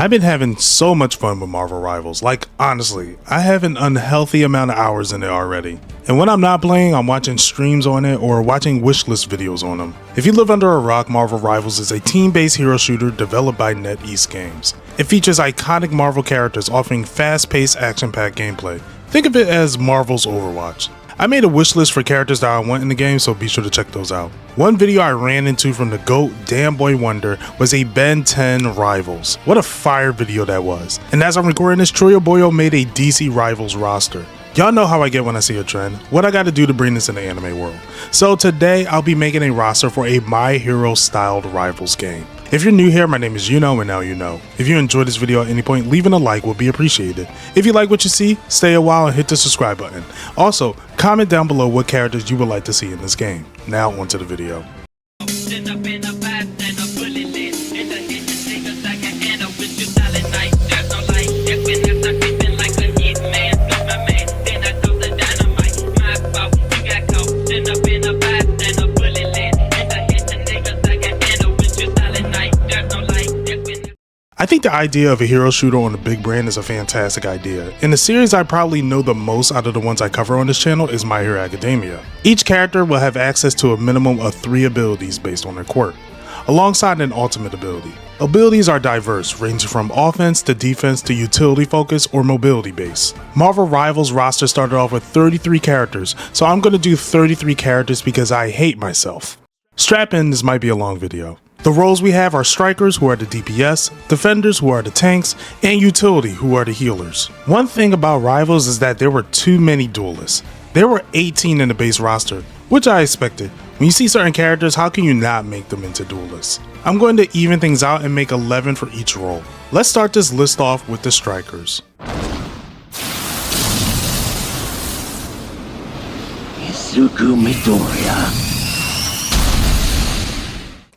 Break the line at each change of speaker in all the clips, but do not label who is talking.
I've been having so much fun with Marvel Rivals, like honestly, I have an unhealthy amount of hours in it already. And when I'm not playing, I'm watching streams on it or watching wishlist videos on them. If you live under a rock, Marvel Rivals is a team-based hero shooter developed by NetEase Games. It features iconic Marvel characters offering fast-paced action-packed gameplay. Think of it as Marvel's Overwatch. I made a wishlist for characters that I want in the game, so be sure to check those out. One video I ran into from the GOAT Damn Boy Wonder was a Ben 10 Rivals. What a fire video that was. And as I'm recording this, Troyo Boyo made a DC Rivals roster. Y'all know how I get when I see a trend, what I gotta do to bring this in the anime world. So today I'll be making a roster for a My Hero styled Rivals game. If you're new here, my name is Yuno, and now you know. If you enjoyed this video at any point, leaving a like would be appreciated. If you like what you see, stay a while and hit the subscribe button. Also, comment down below what characters you would like to see in this game. Now onto the video. I think the idea of a hero shooter on a big brand is a fantastic idea, and the series I probably know the most out of the ones I cover on this channel is My Hero Academia. Each character will have access to a minimum of 3 abilities based on their quirk, alongside an ultimate ability. Abilities are diverse, ranging from offense to defense to utility focus or mobility based. Marvel Rivals roster started off with 33 characters, so I'm going to do 33 characters because I hate myself. Strap in, this might be a long video. The roles we have are strikers, who are the DPS, defenders, who are the tanks, and utility, who are the healers. One thing about Rivals is that there were too many duelists. There were 18 in the base roster, which I expected. When you see certain characters, how can you not make them into duelists? I'm going to even things out and make 11 for each role. Let's start this list off with the strikers.
Izuku Midoriya.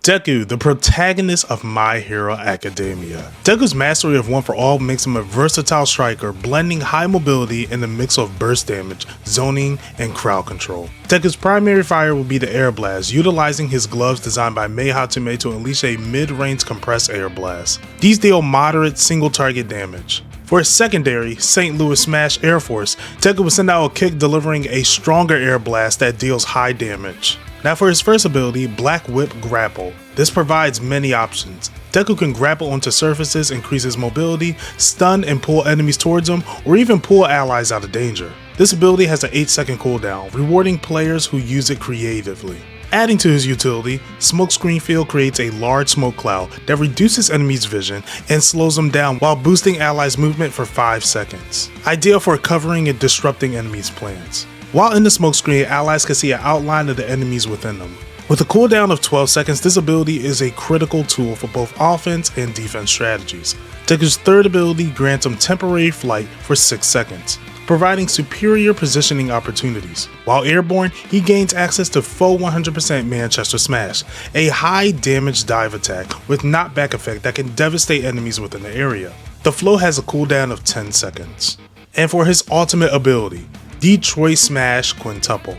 Deku, the protagonist of My Hero Academia. Deku's mastery of One for All makes him a versatile striker, blending high mobility in the mix of burst damage, zoning, and crowd control. Deku's primary fire will be the Air Blast, utilizing his gloves designed by Mei Hatume to unleash a mid-range compressed air blast. These deal moderate single-target damage. For his secondary, St. Louis Smash Air Force, Deku will send out a kick delivering a stronger air blast that deals high damage. Now for his first ability, Black Whip Grapple. This provides many options. Deku can grapple onto surfaces, increase his mobility, stun and pull enemies towards him, or even pull allies out of danger. This ability has an 8-second cooldown, rewarding players who use it creatively. Adding to his utility, Smokescreen Field creates a large smoke cloud that reduces enemies' vision and slows them down while boosting allies' movement for 5 seconds. Ideal for covering and disrupting enemies' plans. While in the smokescreen, allies can see an outline of the enemies within them. With a cooldown of 12 seconds, this ability is a critical tool for both offense and defense strategies. Deku's third ability grants him temporary flight for 6 seconds, providing superior positioning opportunities. While airborne, he gains access to full 100% Manchester Smash, a high damage dive attack with knockback effect that can devastate enemies within the area. The flow has a cooldown of 10 seconds. And for his ultimate ability, Detroit Smash Quintuple.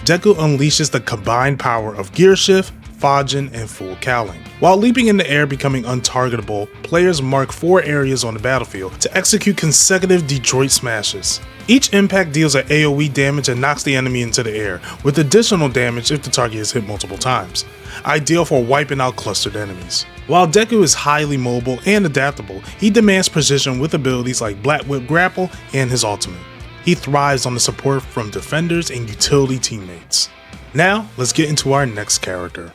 Deku unleashes the combined power of Gear Shift, Fajin, and Full Cowling. While leaping in the air becoming untargetable, players mark 4 areas on the battlefield to execute consecutive Detroit Smashes. Each impact deals an AoE damage and knocks the enemy into the air, with additional damage if the target is hit multiple times. Ideal for wiping out clustered enemies. While Deku is highly mobile and adaptable, he demands precision with abilities like Black Whip Grapple and his ultimate. He thrives on the support from defenders and utility teammates. Now, let's get into our next character.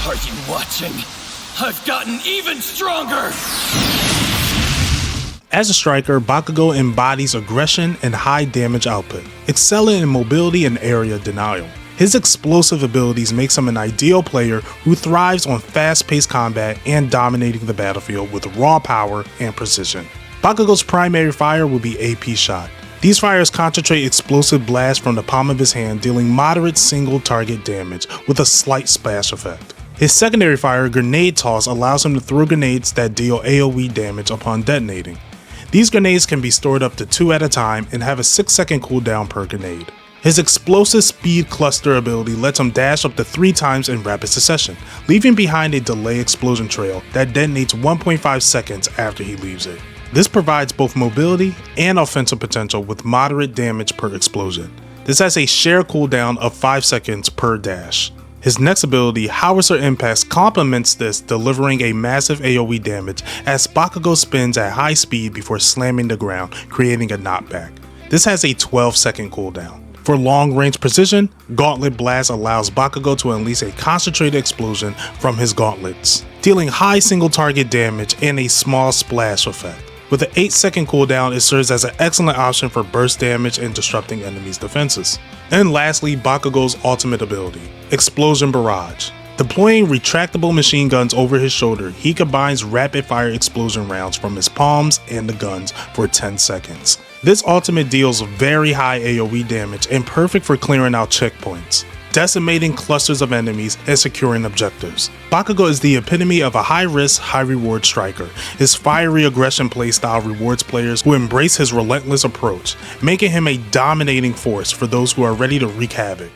Are you watching? I've gotten even stronger!
As a striker, Bakugo embodies aggression and high damage output, excelling in mobility and area denial. His explosive abilities makes him an ideal player who thrives on fast-paced combat and dominating the battlefield with raw power and precision. Bakugo's primary fire will be AP Shot. These fires concentrate explosive blasts from the palm of his hand, dealing moderate single-target damage with a slight splash effect. His secondary fire, Grenade Toss, allows him to throw grenades that deal AoE damage upon detonating. These grenades can be stored up to 2 at a time and have a 6-second cooldown per grenade. His explosive speed cluster ability lets him dash up to 3 times in rapid succession, leaving behind a delay explosion trail that detonates 1.5 seconds after he leaves it. This provides both mobility and offensive potential with moderate damage per explosion. This has a share cooldown of 5 seconds per dash. His next ability, Howitzer Impacts, complements this, delivering a massive AoE damage as Bakugo spins at high speed before slamming the ground, creating a knockback. This has a 12-second cooldown. For long-range precision, Gauntlet Blast allows Bakugo to unleash a concentrated explosion from his gauntlets, dealing high single-target damage and a small splash effect. With an 8-second cooldown, it serves as an excellent option for burst damage and disrupting enemies' defenses. And lastly, Bakugo's ultimate ability, Explosion Barrage. Deploying retractable machine guns over his shoulder, he combines rapid-fire explosion rounds from his palms and the guns for 10 seconds. This ultimate deals very high AoE damage and perfect for clearing out checkpoints, decimating clusters of enemies and securing objectives. Bakugo is the epitome of a high-risk, high-reward striker. His fiery aggression playstyle rewards players who embrace his relentless approach, making him a dominating force for those who are ready to wreak havoc.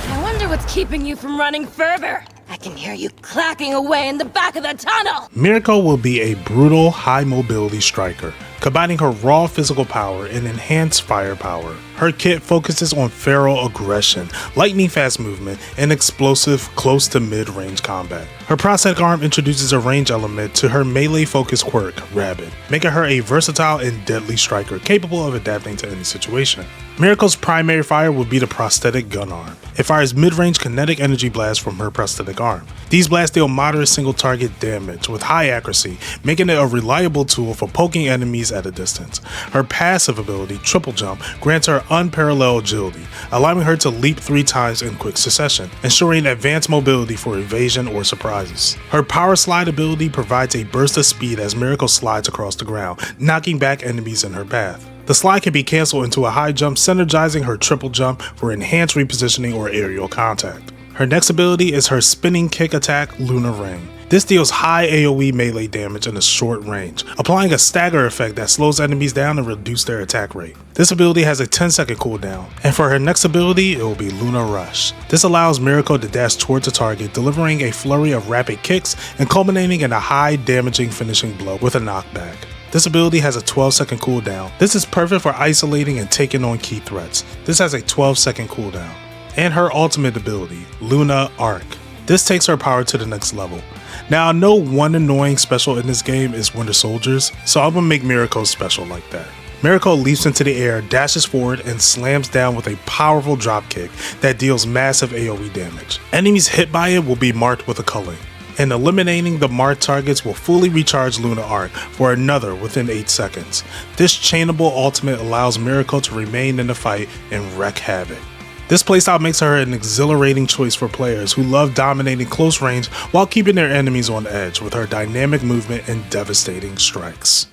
I wonder what's keeping you from running further. I can hear you clacking away in the back of the tunnel.
Mirko will be a brutal, high-mobility striker, combining her raw physical power and enhanced firepower. Her kit focuses on feral aggression, lightning-fast movement, and explosive close to mid-range combat. Her prosthetic arm introduces a range element to her melee-focused quirk, Rabid, making her a versatile and deadly striker capable of adapting to any situation. Mirko's primary fire will be the prosthetic gun arm. It fires mid-range kinetic energy blasts from her prosthetic arm. These blasts deal moderate single-target damage with high accuracy, making it a reliable tool for poking enemies at a distance. Her passive ability, Triple Jump, grants her unparalleled agility, allowing her to leap 3 times in quick succession, ensuring advanced mobility for evasion or surprises. Her Power Slide ability provides a burst of speed as Mirko slides across the ground, knocking back enemies in her path. The slide can be cancelled into a high jump, synergizing her triple jump for enhanced repositioning or aerial contact. Her next ability is her spinning kick attack, Lunar Ring. This deals high AoE melee damage in a short range, applying a stagger effect that slows enemies down and reduces their attack rate. This ability has a 10-second cooldown, and for her next ability, it will be Lunar Rush. This allows Mirko to dash towards the target, delivering a flurry of rapid kicks and culminating in a high damaging finishing blow with a knockback. This ability has a 12-second cooldown. This is perfect for isolating and taking on key threats. This has a 12-second cooldown. And her ultimate ability, Luna Arc. This takes her power to the next level. Now I know one annoying special in this game is Winter Soldiers, so I'm gonna make Mirko special like that. Mirko leaps into the air, dashes forward, and slams down with a powerful dropkick that deals massive AoE damage. Enemies hit by it will be marked with a culling, and eliminating the marked targets will fully recharge Luna Arc for another within 8 seconds. This chainable ultimate allows Mirko to remain in the fight and wreak havoc. This playstyle makes her an exhilarating choice for players who love dominating close range while keeping their enemies on edge with her dynamic movement and devastating strikes.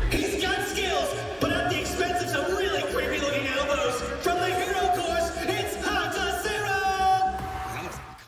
He's got skills, but at the expense of some really creepy looking elbows. From the hero course, it's Hunter Zero!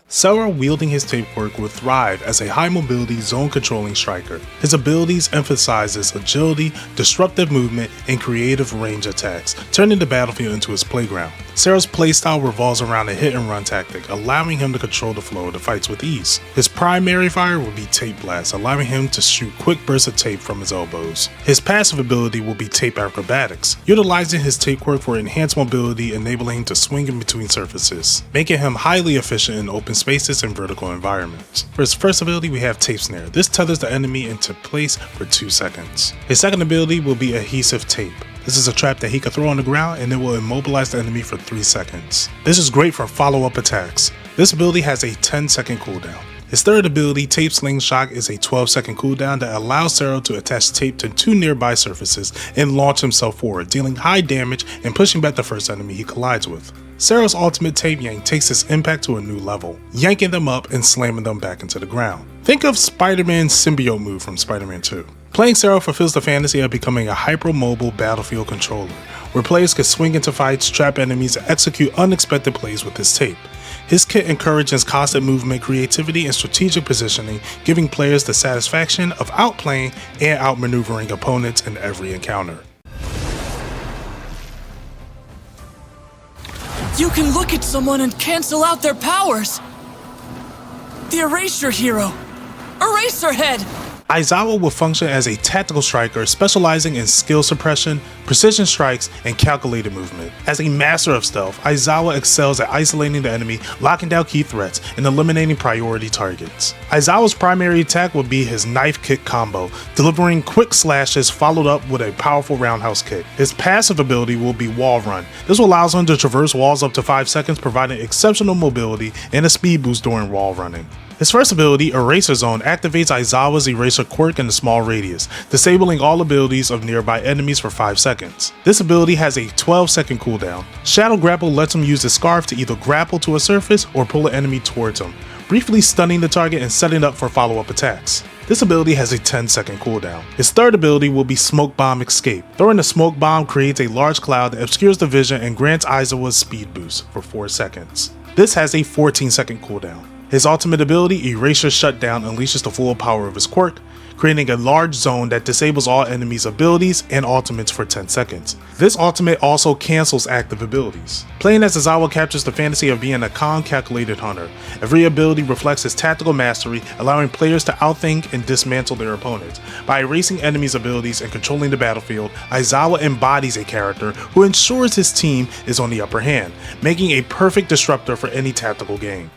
Sera, wielding his tape quirk, will thrive as a high-mobility, zone-controlling striker. His abilities emphasizes agility, disruptive movement, and creative range attacks, turning the battlefield into his playground. Sera's playstyle revolves around a hit-and-run tactic, allowing him to control the flow of the fights with ease. His primary fire will be Tape Blast, allowing him to shoot quick bursts of tape from his elbows. His passive ability will be Tape Acrobatics, utilizing his tape quirk for enhanced mobility, enabling him to swing in between surfaces, making him highly efficient in open spaces and vertical environments. For his first ability, we have Tape Snare. This tethers the enemy into place for 2 seconds. His second ability will be Adhesive Tape. This is a trap that he can throw on the ground and it will immobilize the enemy for 3 seconds. This is great for follow-up attacks. This ability has a 10-second cooldown. His third ability, Tape Slingshot, is a 12-second cooldown that allows Sera to attach tape to 2 nearby surfaces and launch himself forward, dealing high damage and pushing back the first enemy he collides with. Sera's ultimate Tape Yank takes his impact to a new level, yanking them up and slamming them back into the ground. Think of Spider-Man's symbiote move from Spider-Man 2. Playing Sera fulfills the fantasy of becoming a hyper-mobile battlefield controller, where players can swing into fights, trap enemies, and execute unexpected plays with his tape. His kit encourages constant movement, creativity, and strategic positioning, giving players the satisfaction of outplaying and outmaneuvering opponents in every encounter.
You can look at someone and cancel out their powers! The Eraser Hero! Eraserhead!
Aizawa will function as a tactical striker specializing in skill suppression, precision strikes, and calculated movement. As a master of stealth, Aizawa excels at isolating the enemy, locking down key threats, and eliminating priority targets. Aizawa's primary attack will be his knife kick combo, delivering quick slashes followed up with a powerful roundhouse kick. His passive ability will be Wall Run. This will allow him to traverse walls up to 5 seconds, providing exceptional mobility and a speed boost during wall running. His first ability, Eraser Zone, activates Aizawa's Eraser quirk in a small radius, disabling all abilities of nearby enemies for 5 seconds. This ability has a 12-second cooldown. Shadow Grapple lets him use his scarf to either grapple to a surface or pull an enemy towards him, briefly stunning the target and setting up for follow-up attacks. This ability has a 10-second cooldown. His third ability will be Smoke Bomb Escape. Throwing a smoke bomb creates a large cloud that obscures the vision and grants Aizawa's speed boost for 4 seconds. This has a 14-second cooldown. His ultimate ability, Eraser Shutdown, unleashes the full power of his quirk, creating a large zone that disables all enemies' abilities and ultimates for 10 seconds. This ultimate also cancels active abilities. Playing as Aizawa captures the fantasy of being a calm, calculated hunter. Every ability reflects his tactical mastery, allowing players to outthink and dismantle their opponents. By erasing enemies' abilities and controlling the battlefield, Aizawa embodies a character who ensures his team is on the upper hand, making a perfect disruptor for any tactical game.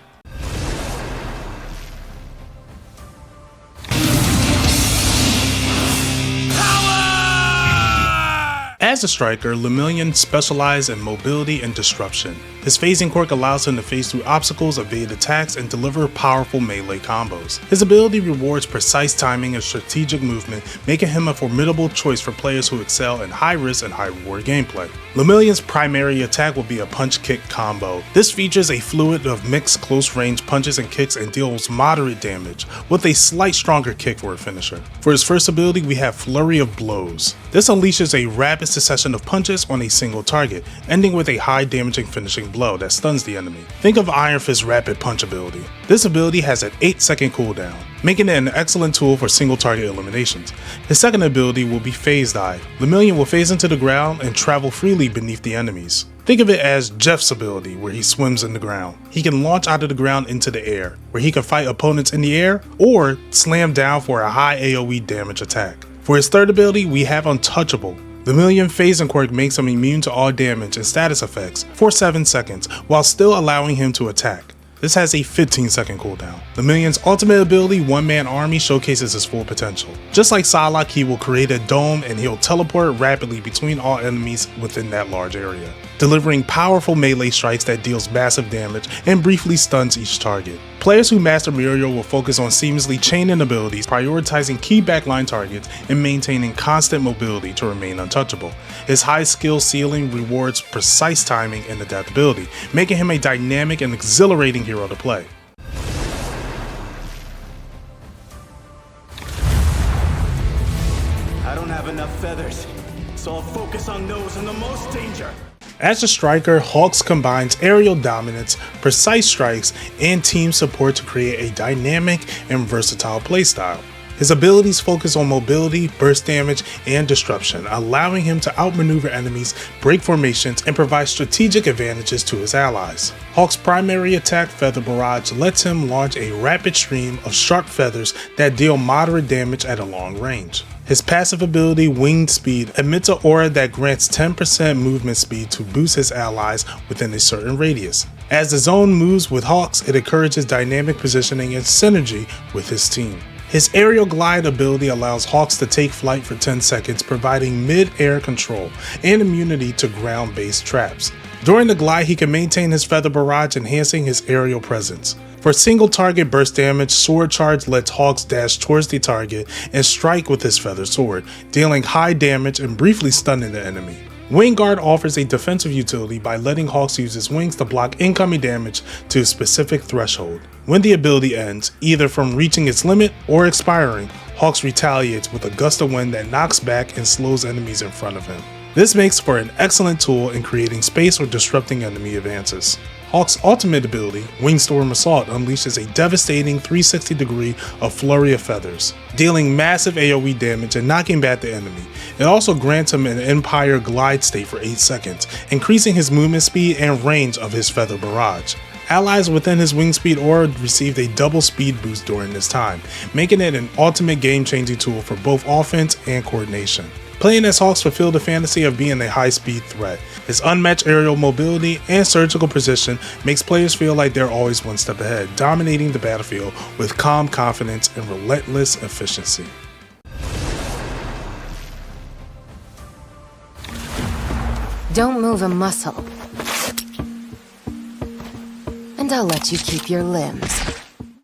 As a striker, Lemillion specializes in mobility and disruption. His phasing quirk allows him to phase through obstacles, evade attacks, and deliver powerful melee combos. His ability rewards precise timing and strategic movement, making him a formidable choice for players who excel in high-risk and high-reward gameplay. Lemillion's primary attack will be a punch-kick combo. This features a fluid of mixed close-range punches and kicks and deals moderate damage, with a slight stronger kick for a finisher. For his first ability, we have Flurry of Blows. This unleashes a rapid succession of punches on a single target, ending with a high damaging finishing blow that stuns the enemy. Think of Iron Fist's rapid punch ability. This ability has an 8-second cooldown, making it an excellent tool for single target eliminations. His second ability will be Phase Dive. Lemillion will phase into the ground and travel freely beneath the enemies. Think of it as Jeff's ability, where he swims in the ground. He can launch out of the ground into the air, where he can fight opponents in the air, or slam down for a high AoE damage attack. For his third ability, we have Untouchable. The Lemillion phasing quirk makes him immune to all damage and status effects for 7 seconds, while still allowing him to attack. This has a 15-second cooldown. Lemillion's ultimate ability, One Man Army, showcases his full potential. Just like Psylocke, he will create a dome and he'll teleport rapidly between all enemies within that large area, delivering powerful melee strikes that deals massive damage and briefly stuns each target. Players who master Muriel will focus on seamlessly chaining abilities, prioritizing key backline targets, and maintaining constant mobility to remain untouchable. His high skill ceiling rewards precise timing and adaptability, making him a dynamic and exhilarating hero to play.
I don't have enough feathers, so I'll focus on those in the most danger.
As a striker, Hawks combines aerial dominance, precise strikes, and team support to create a dynamic and versatile playstyle. His abilities focus on mobility, burst damage, and disruption, allowing him to outmaneuver enemies, break formations, and provide strategic advantages to his allies. Hawk's primary attack, Feather Barrage, lets him launch a rapid stream of sharp feathers that deal moderate damage at a long range. His passive ability, Winged Speed, emits an aura that grants 10% movement speed to boost his allies within a certain radius. As the zone moves with Hawks, it encourages dynamic positioning and synergy with his team. His Aerial Glide ability allows Hawks to take flight for 10 seconds, providing mid-air control and immunity to ground-based traps. During the glide, he can maintain his Feather Barrage, enhancing his aerial presence. For single target burst damage, Sword Charge lets Hawks dash towards the target and strike with his Feather Sword, dealing high damage and briefly stunning the enemy. Wing Guard offers a defensive utility by letting Hawks use his wings to block incoming damage to a specific threshold. When the ability ends, either from reaching its limit or expiring, Hawks retaliates with a gust of wind that knocks back and slows enemies in front of him. This makes for an excellent tool in creating space or disrupting enemy advances. Hawk's ultimate ability, Wingstorm Assault, unleashes a devastating 360 degree of flurry of feathers, dealing massive AoE damage and knocking back the enemy. It also grants him an Empire glide state for 8 seconds, increasing his movement speed and range of his feather barrage. Allies within his wing speed aura received a double speed boost during this time, making it an ultimate game-changing tool for both offense and coordination. Playing as Hawks fulfilled the fantasy of being a high-speed threat. His unmatched aerial mobility and surgical precision makes players feel like they're always one step ahead, dominating the battlefield with calm confidence and relentless efficiency.
Don't move a muscle. And I'll let you keep your limbs.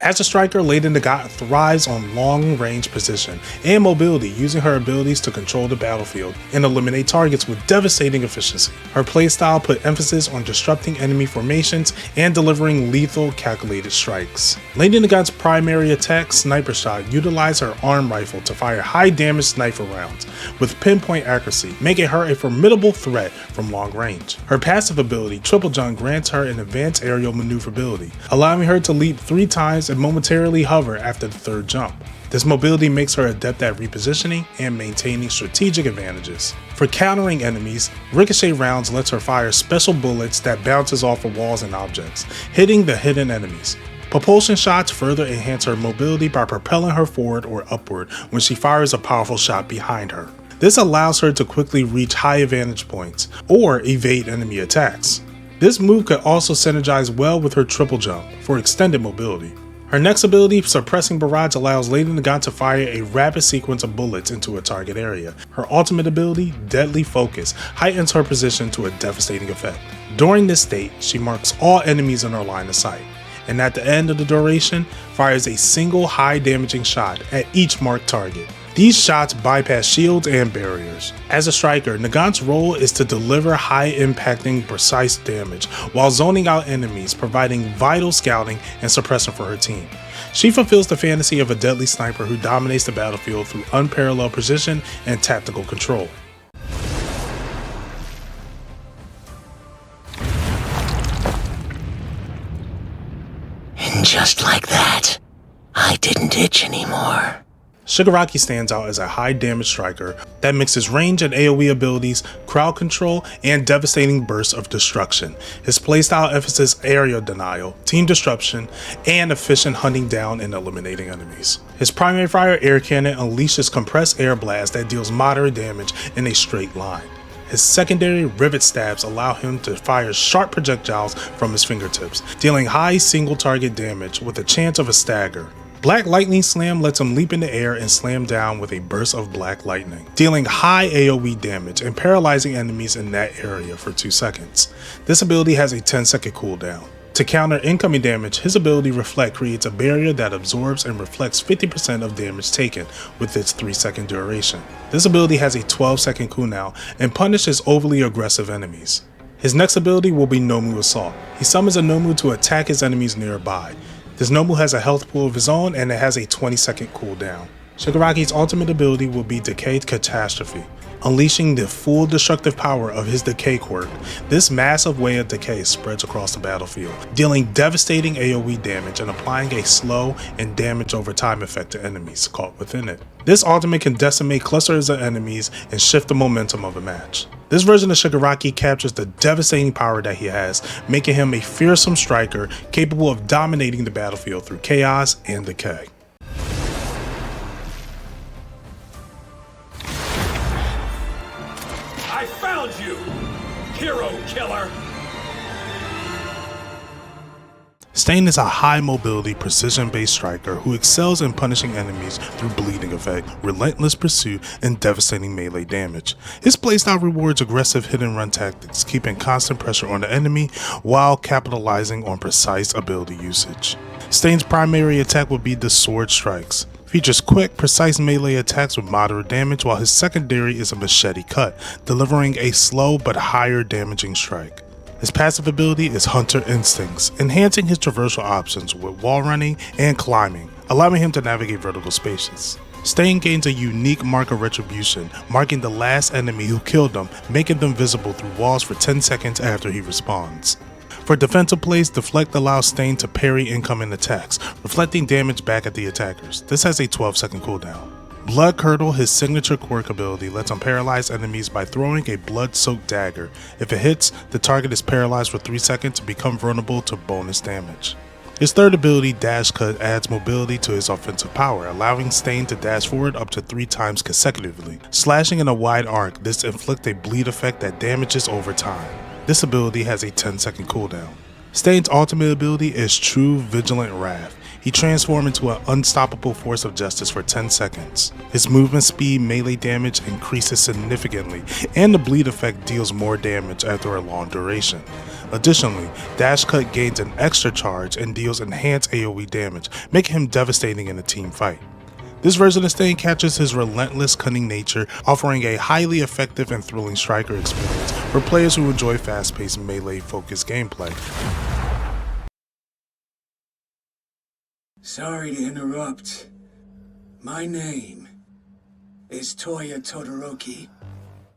As a striker, Lady Nagant thrives on long-range precision and mobility, using her abilities to control the battlefield and eliminate targets with devastating efficiency. Her playstyle put emphasis on disrupting enemy formations and delivering lethal, calculated strikes. Lady Nagant's primary attack, Sniper Shot, utilized her arm rifle to fire high-damage sniper rounds with pinpoint accuracy, making her a formidable threat from long range. Her passive ability, Triple Jump, grants her an advanced aerial maneuverability, allowing her to leap 3 times and momentarily hover after the 3rd jump. This mobility makes her adept at repositioning and maintaining strategic advantages. For countering enemies, ricochet rounds lets her fire special bullets that bounces off of walls and objects, hitting the hidden enemies. Propulsion shots further enhance her mobility by propelling her forward or upward when she fires a powerful shot behind her. This allows her to quickly reach high advantage points or evade enemy attacks. This move could also synergize well with her triple jump for extended mobility. Her next ability, Suppressing Barrage, allows Lady Nagant to fire a rapid sequence of bullets into a target area. Her ultimate ability, Deadly Focus, heightens her position to a devastating effect. During this state, she marks all enemies in her line of sight, and at the end of the duration, fires a single high damaging shot at each marked target. These shots bypass shields and barriers. As a striker, Nagant's role is to deliver high-impacting, precise damage while zoning out enemies, providing vital scouting and suppression for her team. She fulfills the fantasy of a deadly sniper who dominates the battlefield through unparalleled precision and tactical control.
And just like that, I didn't itch anymore.
Shigaraki stands out as a high damage striker that mixes range and AoE abilities, crowd control, and devastating bursts of destruction. His playstyle emphasizes area denial, team disruption, and efficient hunting down and eliminating enemies. His primary fire, Air Cannon, unleashes compressed air blast that deals moderate damage in a straight line. His secondary, Rivet Stabs, allow him to fire sharp projectiles from his fingertips, dealing high single target damage with a chance of a stagger. Black Lightning Slam lets him leap in the air and slam down with a burst of black lightning, dealing high AoE damage and paralyzing enemies in that area for 2 seconds. This ability has a 10-second cooldown. To counter incoming damage, his ability Reflect creates a barrier that absorbs and reflects 50% of damage taken with its 3-second duration. This ability has a 12-second cooldown and punishes overly aggressive enemies. His next ability will be Nomu Assault. He summons a Nomu to attack his enemies nearby. This Nomu has a health pool of his own and it has a 20-second cooldown. Shigaraki's ultimate ability will be Decay Catastrophe, unleashing the full destructive power of his Decay quirk. This massive wave of decay spreads across the battlefield, dealing devastating AoE damage and applying a slow and damage over time effect to enemies caught within it. This ultimate can decimate clusters of enemies and shift the momentum of a match. This version of Shigaraki captures the devastating power that he has, making him a fearsome striker capable of dominating the battlefield through chaos and decay.
I found you, hero killer!
Stain is a high mobility, precision based striker who excels in punishing enemies through bleeding effect, relentless pursuit, and devastating melee damage. His playstyle rewards aggressive hit and run tactics, keeping constant pressure on the enemy while capitalizing on precise ability usage. Stain's primary attack would be the Sword Strikes. Features quick, precise melee attacks with moderate damage, while his secondary is a Machete Cut, delivering a slow but higher damaging strike. His passive ability is Hunter Instincts, enhancing his traversal options with wall running and climbing, allowing him to navigate vertical spaces. Stain gains a unique mark of retribution, marking the last enemy who killed him, making them visible through walls for 10 seconds after he respawns. For defensive plays, Deflect allows Stain to parry incoming attacks, reflecting damage back at the attackers. This has a 12-second cooldown. Blood Curdle, his signature quirk ability, lets him paralyze enemies by throwing a blood-soaked dagger. If it hits, the target is paralyzed for 3 seconds to become vulnerable to bonus damage. His third ability, Dash Cut, adds mobility to his offensive power, allowing Stain to dash forward up to 3 times consecutively. Slashing in a wide arc, this inflicts a bleed effect that damages over time. This ability has a 10-second cooldown. Stain's ultimate ability is True Vigilant Wrath. He transforms into an unstoppable force of justice for 10 seconds. His movement speed, melee damage increases significantly, and the bleed effect deals more damage after a long duration. Additionally, Dash Cut gains an extra charge and deals enhanced AoE damage, making him devastating in a team fight. This version of Stain captures his relentless, cunning nature, offering a highly effective and thrilling striker experience for players who enjoy fast-paced, melee-focused gameplay.
Sorry to interrupt. My name is Toya Todoroki.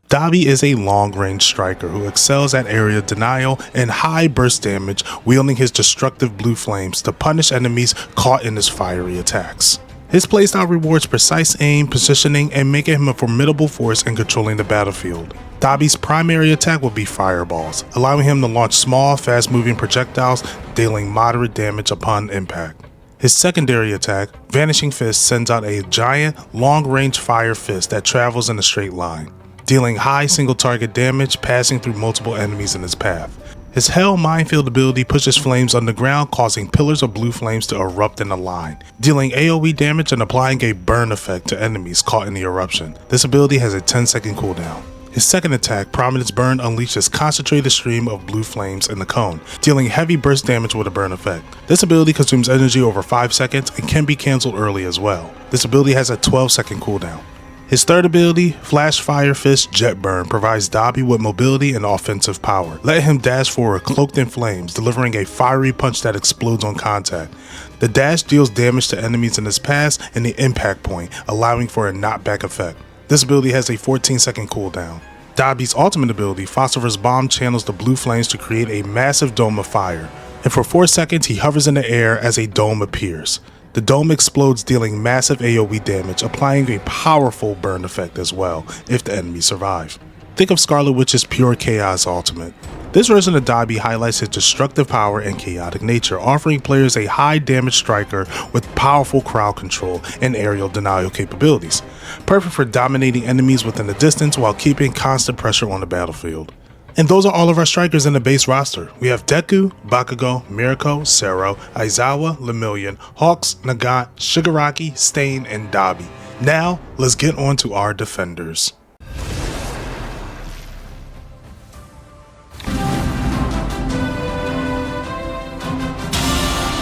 Dabi is a long-range striker who excels at area denial and high burst damage, wielding his destructive blue flames to punish enemies caught in his fiery attacks. His playstyle rewards precise aim, positioning, and making him a formidable force in controlling the battlefield. Dabi's primary attack will be fireballs, allowing him to launch small, fast-moving projectiles, dealing moderate damage upon impact. His secondary attack, Vanishing Fist, sends out a giant, long-range fire fist that travels in a straight line, dealing high single-target damage, passing through multiple enemies in his path. His Hell Minefield ability pushes flames underground, causing pillars of blue flames to erupt in a line, dealing AoE damage and applying a burn effect to enemies caught in the eruption. This ability has a 10-second cooldown. His second attack, Prominence Burn, unleashes concentrated stream of blue flames in the cone, dealing heavy burst damage with a burn effect. This ability consumes energy over 5 seconds and can be cancelled early as well. This ability has a 12-second cooldown. His third ability, Flash Fire Fist Jet Burn, provides Dabi with mobility and offensive power, letting him dash forward cloaked in flames, delivering a fiery punch that explodes on contact. The dash deals damage to enemies in his path and the impact point, allowing for a knockback effect. This ability has a 14-second cooldown. Dabi's ultimate ability, Phosphorus Bomb, channels the blue flames to create a massive dome of fire, and for 4 seconds he hovers in the air as a dome appears. The dome explodes, dealing massive AoE damage, applying a powerful burn effect as well, if the enemies survive. Think of Scarlet Witch's Pure Chaos ultimate. This version of Dabi highlights his destructive power and chaotic nature, offering players a high damage striker with powerful crowd control and aerial denial capabilities, perfect for dominating enemies within the distance while keeping constant pressure on the battlefield. And those are all of our strikers in the base roster. We have Deku, Bakugo, Mirako, Sero, Aizawa, Lemillion, Hawks, Nagant, Shigaraki, Stain, and Dabi. Now, let's get on to our defenders.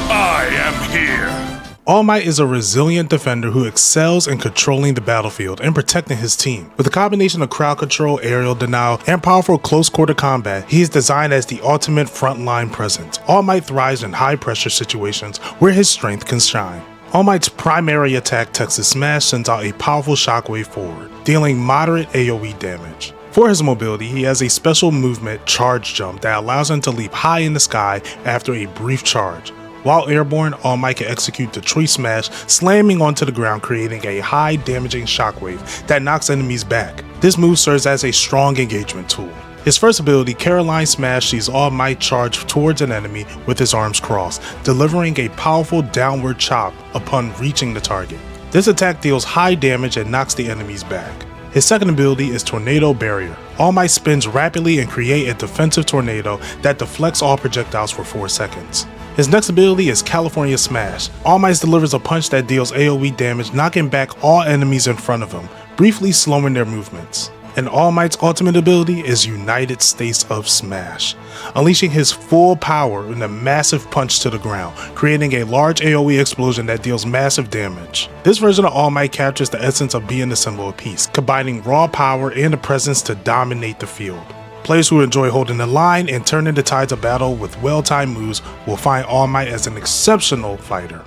I am here.
All Might is a resilient defender who excels in controlling the battlefield and protecting his team. With a combination of crowd control, aerial denial, and powerful close-quarter combat, he is designed as the ultimate frontline presence. All Might thrives in high-pressure situations where his strength can shine. All Might's primary attack, Texas Smash, sends out a powerful shockwave forward, dealing moderate AoE damage. For his mobility, he has a special movement, Charge Jump, that allows him to leap high in the sky after a brief charge. While airborne, All Might can execute the Tree Smash, slamming onto the ground, creating a high damaging shockwave that knocks enemies back. This move serves as a strong engagement tool. His first ability, Caroline Smash, sees All Might charge towards an enemy with his arms crossed, delivering a powerful downward chop upon reaching the target. This attack deals high damage and knocks the enemies back. His second ability is Tornado Barrier. All Might spins rapidly and create a defensive tornado that deflects all projectiles for 4 seconds. His next ability is California Smash. All Might delivers a punch that deals AoE damage, knocking back all enemies in front of him, briefly slowing their movements. And All Might's ultimate ability is United States of Smash, unleashing his full power in a massive punch to the ground, creating a large AoE explosion that deals massive damage. This version of All Might captures the essence of being the symbol of peace, combining raw power and the presence to dominate the field. Players who enjoy holding the line and turning the tides of battle with well-timed moves will find All Might as an exceptional fighter. I am here. All Might is a resilient defender who excels in controlling the battlefield and protecting his team. With a combination of crowd control, aerial denial, and powerful close-quarter combat, he is designed as the ultimate frontline presence. All Might's ultimate ability, Fosphorus Bomb, channels the blue flames to create a massive dome of fire, and for 4 seconds he hovers in the air as a dome appears. The version of All Might captures the essence of being the symbol of peace, combining raw power and the presence to dominate the field. Players who enjoy holding the line and turning the tides of battle with well-timed moves will find All Might as an exceptional fighter.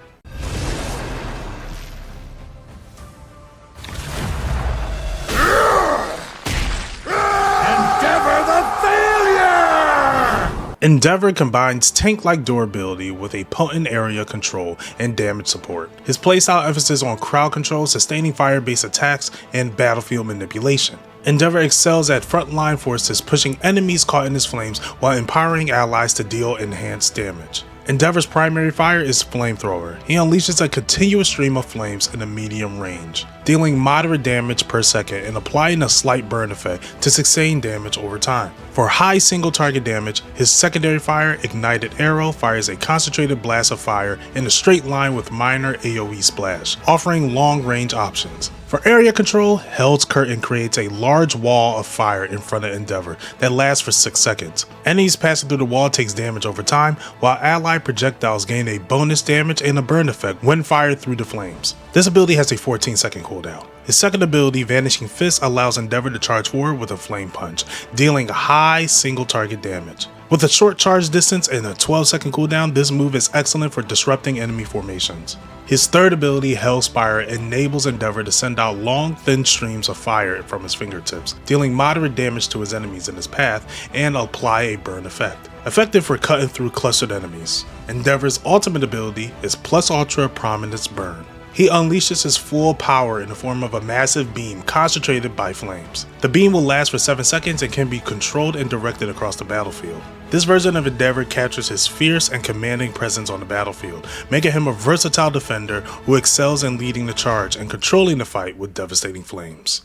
Endeavor combines tank-like durability with a potent area control and damage support. His playstyle emphasis on crowd control, sustaining fire-based attacks, and battlefield manipulation. Endeavor excels at frontline forces, pushing enemies caught in his flames while empowering allies to deal enhanced damage. Endeavor's primary fire is Flamethrower. He unleashes a continuous stream of flames in a medium range, dealing moderate damage per second and applying a slight burn effect to sustain damage over time. For high single target damage, his secondary fire, Ignited Arrow, fires a concentrated blast of fire in a straight line with minor AoE splash, offering long range options. For area control, Hell's Curtain creates a large wall of fire in front of Endeavor that lasts for 6 seconds. Enemies passing through the wall takes damage over time, while allied projectiles gain a bonus damage and a burn effect when fired through the flames. This ability has a 14-second cooldown. His second ability, Vanishing Fist, allows Endeavor to charge forward with a flame punch, dealing high single target damage. With a short charge distance and a 12-second cooldown, this move is excellent for disrupting enemy formations. His third ability, Hellspire, enables Endeavor to send out long, thin streams of fire from his fingertips, dealing moderate damage to his enemies in his path and apply a burn effect, effective for cutting through clustered enemies. Endeavor's ultimate ability is Plus Ultra Prominence Burn. He unleashes his full power in the form of a massive beam concentrated by flames. The beam will last for 7 seconds and can be controlled and directed across the battlefield. This version of Endeavor captures his fierce and commanding presence on the battlefield, making him a versatile defender who excels in leading the charge and controlling the fight with devastating flames.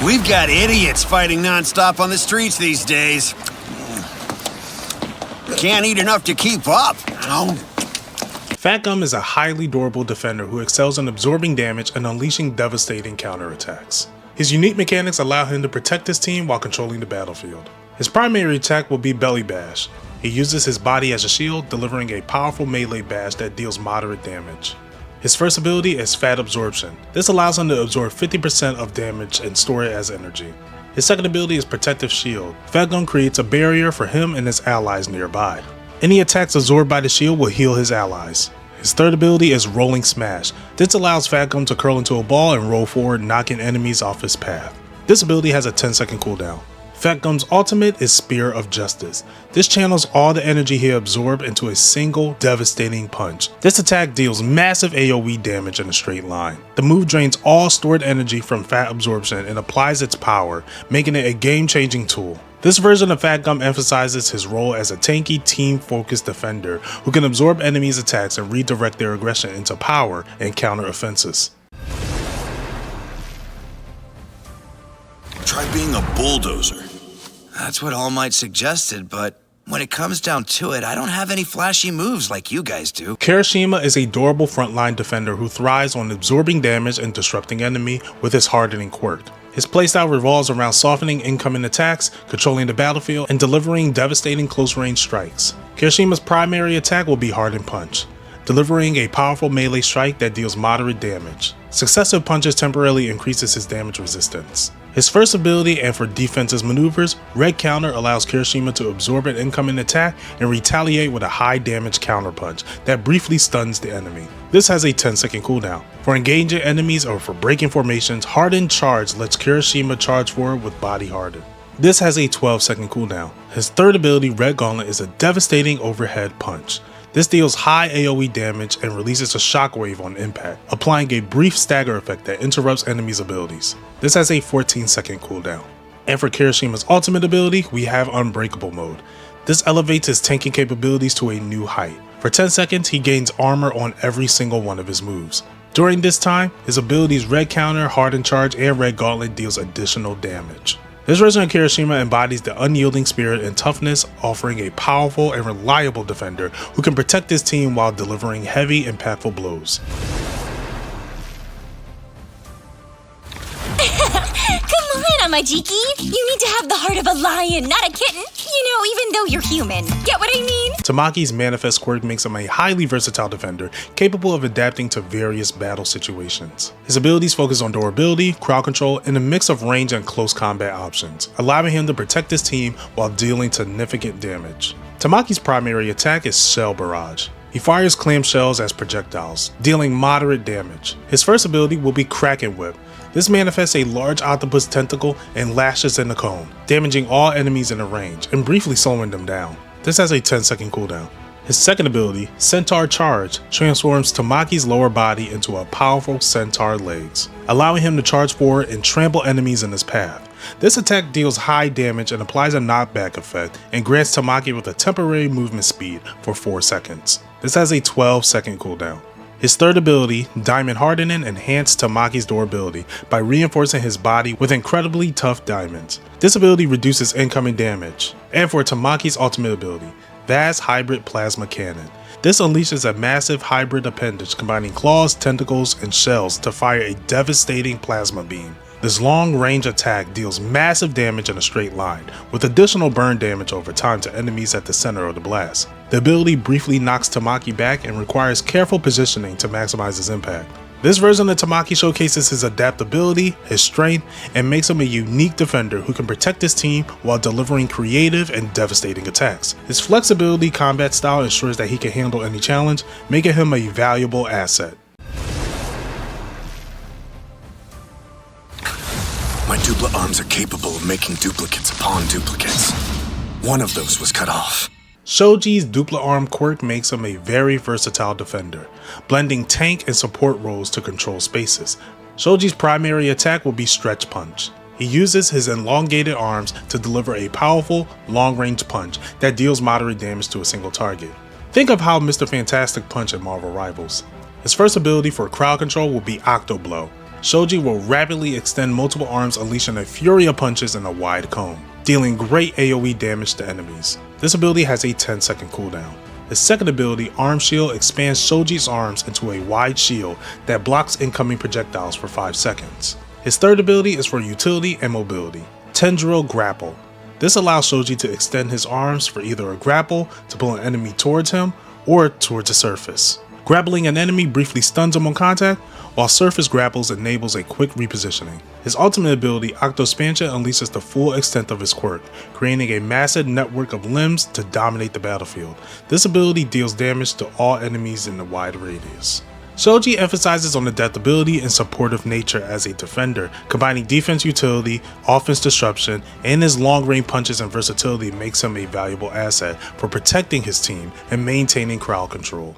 We've got idiots fighting non-stop on the streets these days. Can't eat enough to keep up.
Fat Gum is a highly durable defender who excels in absorbing damage and unleashing devastating counterattacks. His unique mechanics allow him to protect his team while controlling the battlefield. His primary attack will be Belly Bash. He uses his body as a shield, delivering a powerful melee bash that deals moderate damage. His first ability is Fat Absorption. This allows him to absorb 50% of damage and store it as energy. His second ability is Protective Shield. Fat Gum creates a barrier for him and his allies nearby. Any attacks absorbed by the shield will heal his allies. His third ability is Rolling Smash. This allows Fat Gum to curl into a ball and roll forward, knocking enemies off his path. This ability has a 10-second cooldown. Fat Gum's ultimate is Spear of Justice. This channels all the energy he absorbed into a single devastating punch. This attack deals massive AoE damage in a straight line. The move drains all stored energy from Fat Absorption and applies its power, making it a game-changing tool. This version of Fat Gum emphasizes his role as a tanky, team-focused defender who can absorb enemies' attacks and redirect their aggression into power and counter offenses.
Try being a bulldozer. That's what All Might suggested, but when it comes down to it, I don't have any flashy moves like you guys do.
Kirishima is a durable frontline defender who thrives on absorbing damage and disrupting enemy with his hardening quirk. His playstyle revolves around softening incoming attacks, controlling the battlefield, and delivering devastating close-range strikes. Kirishima's primary attack will be Hardened Punch, delivering a powerful melee strike that deals moderate damage. Successive punches temporarily increases his damage resistance. His first ability, and for defensive maneuvers, Red Counter allows Kirishima to absorb an incoming attack and retaliate with a high damage counter punch that briefly stuns the enemy. This has a 10-second cooldown. For engaging enemies or for breaking formations, Hardened Charge lets Kirishima charge forward with Body Hardened. This has a 12-second cooldown. His third ability, Red Gauntlet, is a devastating overhead punch. This deals high AoE damage and releases a shockwave on impact, applying a brief stagger effect that interrupts enemies' abilities. This has a 14-second cooldown. And for Kirishima's ultimate ability, we have Unbreakable Mode. This elevates his tanking capabilities to a new height. For 10 seconds, he gains armor on every single one of his moves. During this time, his abilities Red Counter, Hardened Charge, and Red Gauntlet deals additional damage. This version of Kirishima embodies the unyielding spirit and toughness, offering a powerful and reliable defender who can protect his team while delivering heavy, impactful blows.
Come on, Amajiki. You need to have the heart of a lion, not a kitten. You know, even though you're human. Get what I mean?
Tamaki's Manifest quirk makes him a highly versatile defender, capable of adapting to various battle situations. His abilities focus on durability, crowd control, and a mix of range and close combat options, allowing him to protect his team while dealing significant damage. Tamaki's primary attack is Shell Barrage. He fires clamshells as projectiles, dealing moderate damage. His first ability will be Kraken Whip. This manifests a large octopus tentacle and lashes in the cone, damaging all enemies in the range and briefly slowing them down. This has a 10-second cooldown. His second ability, Centaur Charge, transforms Tamaki's lower body into a powerful centaur legs, allowing him to charge forward and trample enemies in his path. This attack deals high damage and applies a knockback effect and grants Tamaki with a temporary movement speed for 4 seconds. This has a 12-second cooldown. His third ability, Diamond Hardening, enhanced Tamaki's durability by reinforcing his body with incredibly tough diamonds. This ability reduces incoming damage. And for Tamaki's ultimate ability, Vast Hybrid Plasma Cannon. This unleashes a massive hybrid appendage combining claws, tentacles, and shells to fire a devastating plasma beam. This long-range attack deals massive damage in a straight line, with additional burn damage over time to enemies at the center of the blast. The ability briefly knocks Tamaki back and requires careful positioning to maximize his impact. This version of Tamaki showcases his adaptability, his strength, and makes him a unique defender who can protect his team while delivering creative and devastating attacks. His flexibility combat style ensures that he can handle any challenge, making him a valuable asset.
My dupla arms are capable of making duplicates upon duplicates. One of those was cut off.
Shoji's dupla arm quirk makes him a very versatile defender, blending tank and support roles to control spaces. Shoji's primary attack will be Stretch Punch. He uses his elongated arms to deliver a powerful, long-range punch that deals moderate damage to a single target. Think of how Mr. Fantastic punch in Marvel Rivals. His first ability for crowd control will be Octo Blow. Shoji will rapidly extend multiple arms, unleashing a fury of punches in a wide cone, dealing great AoE damage to enemies. This ability has a 10-second cooldown. His second ability, Arm Shield, expands Shoji's arms into a wide shield that blocks incoming projectiles for 5 seconds. His third ability is for utility and mobility, Tendril Grapple. This allows Shoji to extend his arms for either a grapple to pull an enemy towards him or towards the surface. Grappling an enemy briefly stuns him on contact, while surface grapples enables a quick repositioning. His ultimate ability, Octospansion, unleashes the full extent of his quirk, creating a massive network of limbs to dominate the battlefield. This ability deals damage to all enemies in a wide radius. Shoji emphasizes on adaptability and supportive nature as a defender, combining defense utility, offense disruption, and his long-range punches and versatility makes him a valuable asset for protecting his team and maintaining crowd control.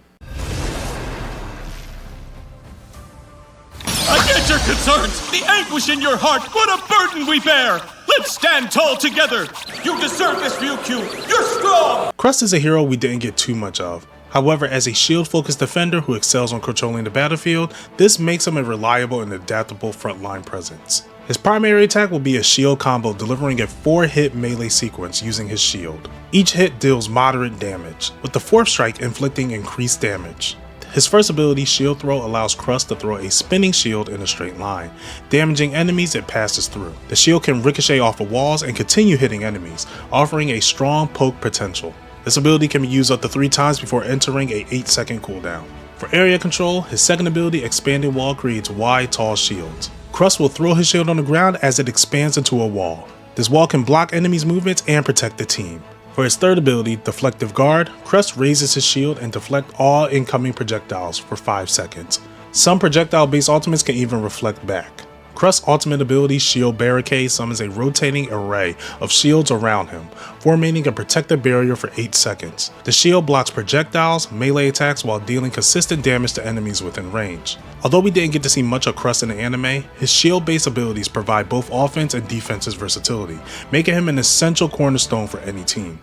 I get your concerns, the anguish in your heart. What a burden we bear. Let's stand tall together. You deserve this, Ryukyu. You're strong.
Crust is a hero we didn't get too much of. However, as a shield-focused defender who excels on controlling the battlefield, this makes him a reliable and adaptable frontline presence. His primary attack will be a shield combo, delivering a 4-hit melee sequence using his shield. Each hit deals moderate damage, with the fourth strike inflicting increased damage. His first ability, Shield Throw, allows Crust to throw a spinning shield in a straight line, damaging enemies it passes through. The shield can ricochet off of walls and continue hitting enemies, offering a strong poke potential. This ability can be used up to 3 times before entering a 8-second cooldown. For area control, his second ability, Expanding Wall, creates wide, tall shields. Crust will throw his shield on the ground as it expands into a wall. This wall can block enemies' movements and protect the team. For his third ability, Deflective Guard, Crust raises his shield and deflects all incoming projectiles for 5 seconds. Some projectile-based ultimates can even reflect back. Crust's ultimate ability, Shield Barricade, summons a rotating array of shields around him, forming a protective barrier for 8 seconds. The shield blocks projectiles, melee attacks while dealing consistent damage to enemies within range. Although we didn't get to see much of Crust in the anime, his shield-based abilities provide both offense and defensive versatility, making him an essential cornerstone for any team.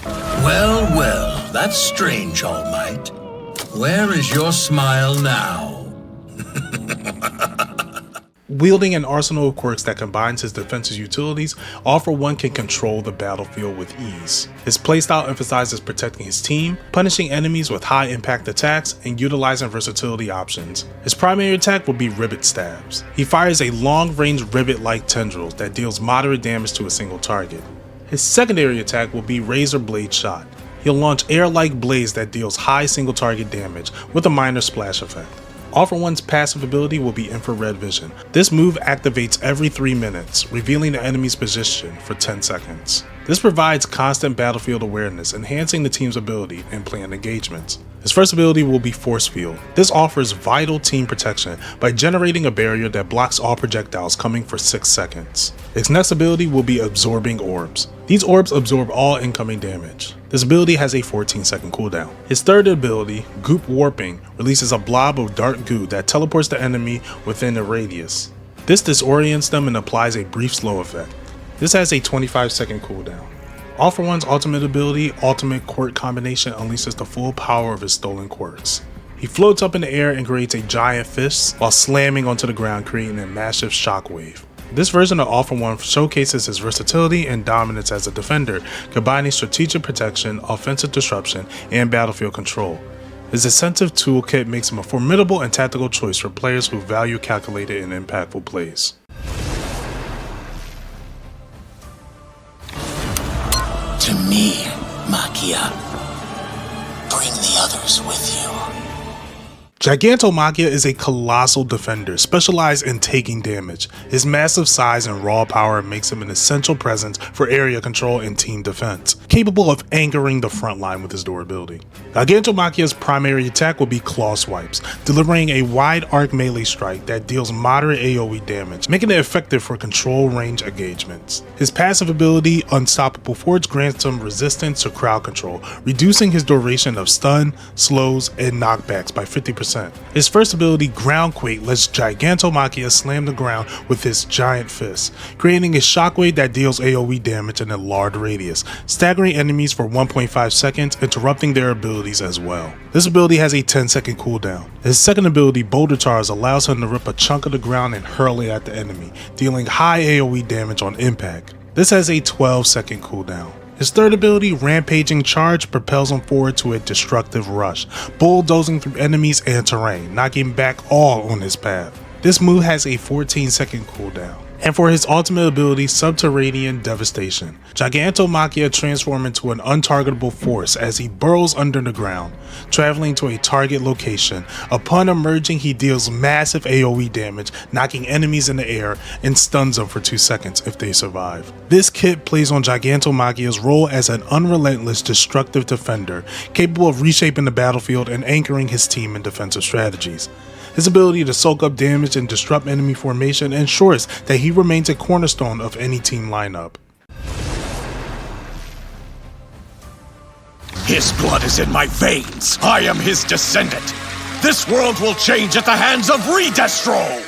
Well, well, that's strange, All Might. Where is your smile now?
Wielding an arsenal of quirks that combines his defensive utilities, All For One can control the battlefield with ease. His playstyle emphasizes protecting his team, punishing enemies with high impact attacks, and utilizing versatility options. His primary attack will be Rivet Stabs. He fires a long-range rivet-like tendrils that deals moderate damage to a single target. His secondary attack will be Razor Blade Shot. He'll launch air-like blades that deals high single target damage with a minor splash effect. All For One's passive ability will be Infrared Vision. This move activates every 3 minutes, revealing the enemy's position for 10 seconds. This provides constant battlefield awareness, enhancing the team's ability in planned engagements. His first ability will be Force Field. This offers vital team protection by generating a barrier that blocks all projectiles coming for 6 seconds. His next ability will be Absorbing Orbs. These orbs absorb all incoming damage. This ability has a 14-second cooldown. His third ability, Goop Warping, releases a blob of dark goo that teleports the enemy within a radius. This disorients them and applies a brief slow effect. This has a 25-second cooldown. All For One's ultimate ability, Ultimate Quirk Combination, unleashes the full power of his stolen quirks. He floats up in the air and creates a giant fist while slamming onto the ground, creating a massive shockwave. This version of All For One showcases his versatility and dominance as a defender, combining strategic protection, offensive disruption, and battlefield control. His Ascensive Toolkit makes him a formidable and tactical choice for players who value calculated and impactful plays.
To me, Magia. Bring the others with you.
Gigantomagia is a colossal defender specialized in taking damage. His massive size and raw power makes him an essential presence for area control and team defense, capable of anchoring the front line with his durability. Gigantomagia's primary attack will be Claw Swipes, delivering a wide arc melee strike that deals moderate AoE damage, making it effective for control range engagements. His passive ability, Unstoppable Force, grants him resistance to crowd control, reducing his duration of stun, slows, and knockbacks by 50%. His first ability, Groundquake, lets Gigantomagia slam the ground with his giant fist, creating a shockwave that deals AoE damage in a large radius, staggering enemies for 1.5 seconds, interrupting their abilities as well. This ability has a 10-second cooldown. His second ability, Boulder Charge, allows him to rip a chunk of the ground and hurl it at the enemy, dealing high AoE damage on impact. This has a 12-second cooldown. His third ability, Rampaging Charge, propels him forward to a destructive rush, bulldozing through enemies and terrain, knocking back all on his path. This move has a 14-second cooldown. And for his ultimate ability, Subterranean Devastation, Gigantomagia transforms into an untargetable force as he burrows under the ground, traveling to a target location. Upon emerging, he deals massive AoE damage, knocking enemies in the air and stuns them for 2 seconds if they survive. This kit plays on Gigantomagia's role as an unrelentless destructive defender, capable of reshaping the battlefield and anchoring his team in defensive strategies. His ability to soak up damage and disrupt enemy formation ensures that he remains a cornerstone of any team lineup.
His blood is in my veins. I am his descendant. This world will change at the hands of Redestro.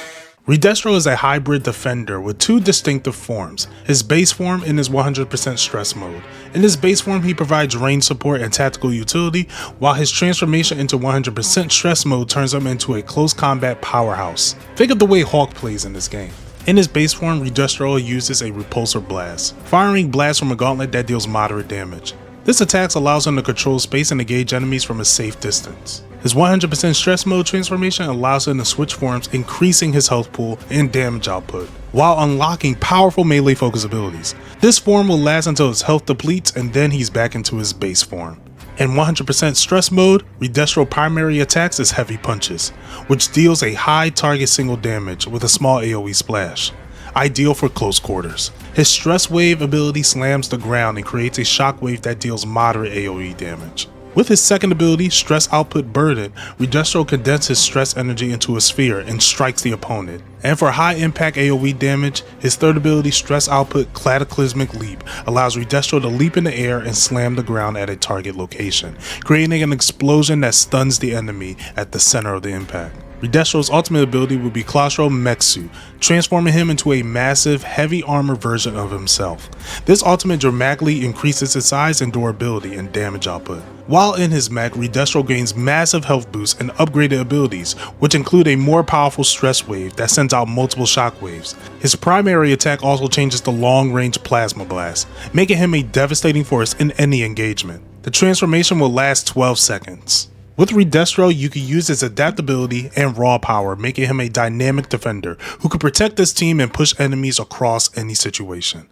Redestro is a hybrid defender with two distinctive forms, his base form and his 100% stress mode. In his base form, he provides range support and tactical utility, while his transformation into 100% stress mode turns him into a close combat powerhouse. Think of the way Hawk plays in this game. In his base form, Redestro uses a Repulsor Blast, firing blasts from a gauntlet that deals moderate damage. This attack allows him to control space and engage enemies from a safe distance. His 100% stress mode transformation allows him to switch forms, increasing his health pool and damage output, while unlocking powerful melee focus abilities. This form will last until his health depletes and then he's back into his base form. In 100% stress mode, Redestro primary attacks is Heavy Punches, which deals a high target single damage with a small AoE splash, ideal for close quarters. His stress wave ability slams the ground and creates a shockwave that deals moderate AoE damage. With his second ability, Stress Output Burden, Redestro condenses stress energy into a sphere and strikes the opponent. And for high impact AoE damage, his third ability, Stress Output Cataclysmic Leap, allows Redestro to leap in the air and slam the ground at a target location, creating an explosion that stuns the enemy at the center of the impact. Redestro's ultimate ability will be Claustro Mechsuit, transforming him into a massive, heavy armor version of himself. This ultimate dramatically increases his size and durability and damage output. While in his mech, Redestro gains massive health boosts and upgraded abilities, which include a more powerful stress wave that sends out multiple shockwaves. His primary attack also changes to long-range Plasma Blast, making him a devastating force in any engagement. The transformation will last 12 seconds. With Redestro, you can use his adaptability and raw power, making him a dynamic defender who can protect his team and push enemies across any situation.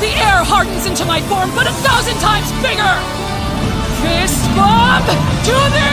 The air hardens into my form, but 1,000 times bigger! Fist bomb to the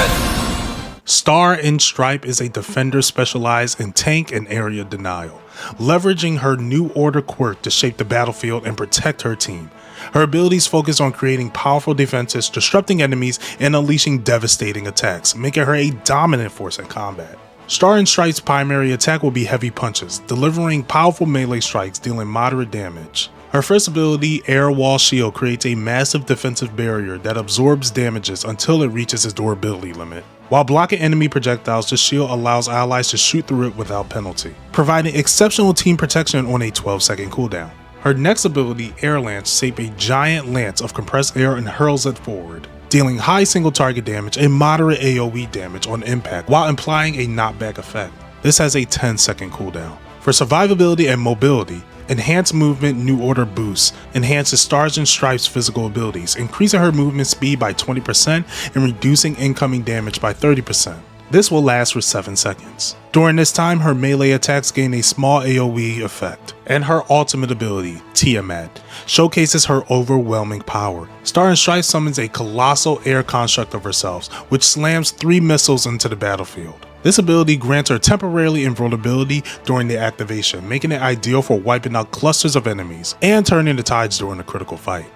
earth!
Star in Stripe is a defender specialized in tank and area denial, leveraging her New Order quirk to shape the battlefield and protect her team. Her abilities focus on creating powerful defenses, disrupting enemies, and unleashing devastating attacks, making her a dominant force in combat. Star and Strike's primary attack will be heavy punches, delivering powerful melee strikes dealing moderate damage. Her first ability, Air Wall Shield, creates a massive defensive barrier that absorbs damages until it reaches its durability limit. While blocking enemy projectiles, the shield allows allies to shoot through it without penalty, providing exceptional team protection on a 12-second cooldown. Her next ability, Air Lance, shapes a giant lance of compressed air and hurls it forward, dealing high single target damage and moderate AoE damage on impact while implying a knockback effect. This has a 10-second cooldown. For survivability and mobility, Enhanced Movement New Order Boost enhances Stars and Stripes' physical abilities, increasing her movement speed by 20% and reducing incoming damage by 30%. This will last for 7 seconds. During this time, her melee attacks gain a small AoE effect, and her ultimate ability, Tiamat, showcases her overwhelming power. Star and Stripes summons a colossal air construct of herself, which slams 3 missiles into the battlefield. This ability grants her temporarily invulnerability during the activation, making it ideal for wiping out clusters of enemies and turning the tides during a critical fight.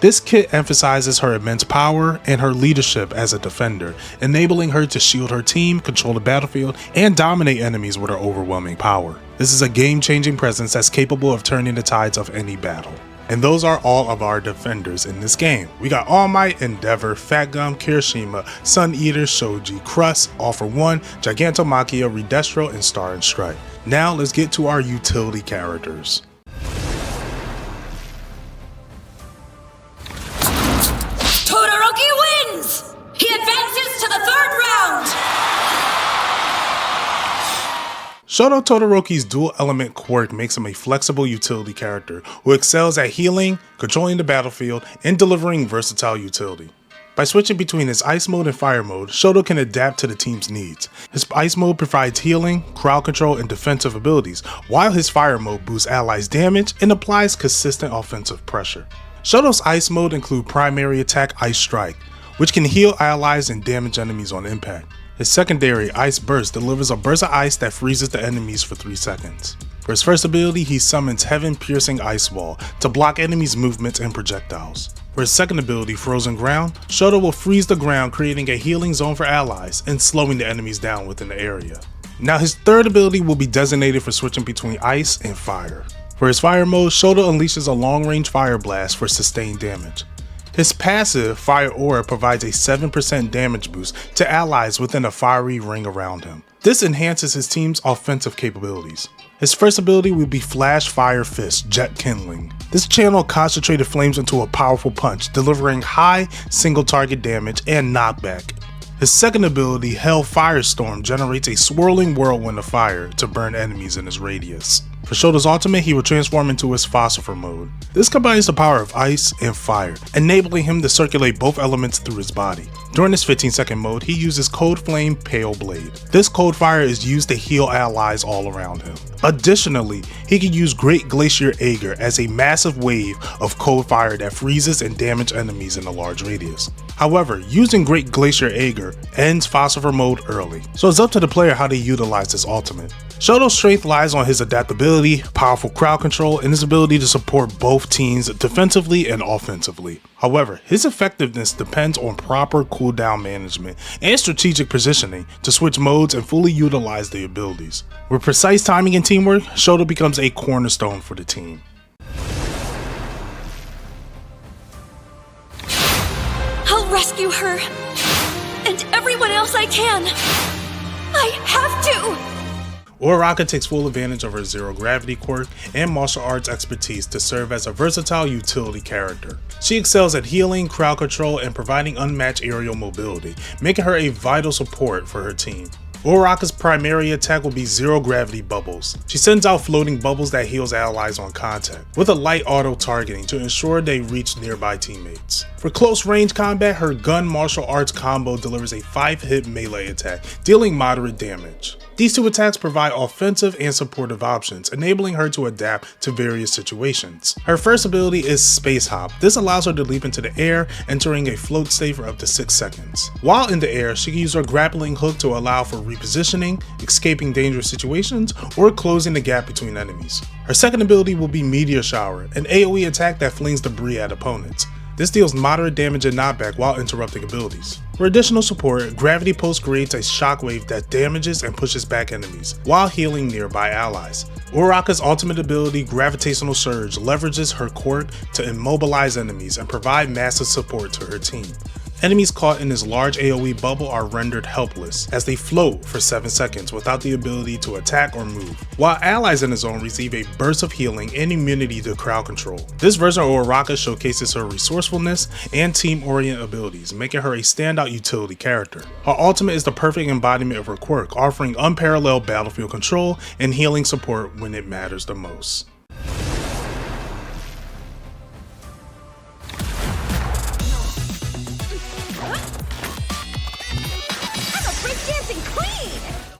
This kit emphasizes her immense power and her leadership as a defender, enabling her to shield her team, control the battlefield, and dominate enemies with her overwhelming power. This is a game-changing presence that's capable of turning the tides of any battle. And those are all of our defenders in this game. We got All Might, Endeavor, Fat Gum, Kirishima, Sun Eater, Shoji, Crust, All For One, Gigantomachia, Redestro, and Star and Stripe. Now let's get to our utility characters.
Todoroki wins! He advances to the 3rd round!
Shoto Todoroki's dual element quirk makes him a flexible utility character who excels at healing, controlling the battlefield, and delivering versatile utility. By switching between his Ice Mode and Fire Mode, Shoto can adapt to the team's needs. His Ice Mode provides healing, crowd control, and defensive abilities, while his Fire Mode boosts allies' damage and applies consistent offensive pressure. Shoto's Ice Mode includes primary attack Ice Strike, which can heal allies and damage enemies on impact. His secondary, Ice Burst, delivers a burst of ice that freezes the enemies for 3 seconds. For his first ability, he summons Heaven Piercing Ice Wall to block enemies' movements and projectiles. For his second ability, Frozen Ground, Shoto will freeze the ground, creating a healing zone for allies and slowing the enemies down within the area. Now his third ability will be designated for switching between ice and fire. For his Fire Mode, Shoto unleashes a long-range Fire Blast for sustained damage. His passive, Fire Aura, provides a 7% damage boost to allies within a fiery ring around him. This enhances his team's offensive capabilities. His first ability will be Flash Fire Fist Jet Kindling. This channels concentrated flames into a powerful punch, delivering high single target damage and knockback. His second ability, Hell Firestorm, generates a swirling whirlwind of fire to burn enemies in his radius. For Shoto's ultimate, he will transform into his Phosphor mode. This combines the power of ice and fire, enabling him to circulate both elements through his body. During this 15-second mode, he uses Cold Flame Pale Blade. This cold fire is used to heal allies all around him. Additionally, he can use Great Glacier Aegir as a massive wave of cold fire that freezes and damages enemies in a large radius. However, using Great Glacier Aegir ends Phosphor mode early, so it's up to the player how they utilize this ultimate. Shoto's strength lies on his adaptability, powerful crowd control, and his ability to support both teams defensively and offensively. However, his effectiveness depends on proper cooldown management and strategic positioning to switch modes and fully utilize the abilities. With precise timing and teamwork, Shoto becomes a cornerstone for the team.
I'll rescue her. And everyone else I can. I have to!
Uraraka takes full advantage of her zero gravity quirk and martial arts expertise to serve as a versatile utility character. She excels at healing, crowd control, and providing unmatched aerial mobility, making her a vital support for her team. Uraraka's primary attack will be zero gravity bubbles. She sends out floating bubbles that heals allies on contact, with a light auto targeting to ensure they reach nearby teammates. For close range combat, her gun martial arts combo delivers a 5-hit melee attack, dealing moderate damage. These two attacks provide offensive and supportive options, enabling her to adapt to various situations. Her first ability is Space Hop. This allows her to leap into the air, entering a float state for up to 6 seconds. While in the air, she can use her grappling hook to allow for repositioning, escaping dangerous situations, or closing the gap between enemies. Her second ability will be Meteor Shower, an AoE attack that flings debris at opponents. This deals moderate damage and knockback while interrupting abilities. For additional support, Gravity Pulse creates a shockwave that damages and pushes back enemies, while healing nearby allies. Uraraka's ultimate ability, Gravitational Surge, leverages her quirk to immobilize enemies and provide massive support to her team. Enemies caught in this large AoE bubble are rendered helpless, as they float for 7 seconds without the ability to attack or move, while allies in the zone receive a burst of healing and immunity to crowd control. This version of Uraraka showcases her resourcefulness and team-oriented abilities, making her a standout utility character. Her ultimate is the perfect embodiment of her quirk, offering unparalleled battlefield control and healing support when it matters the most.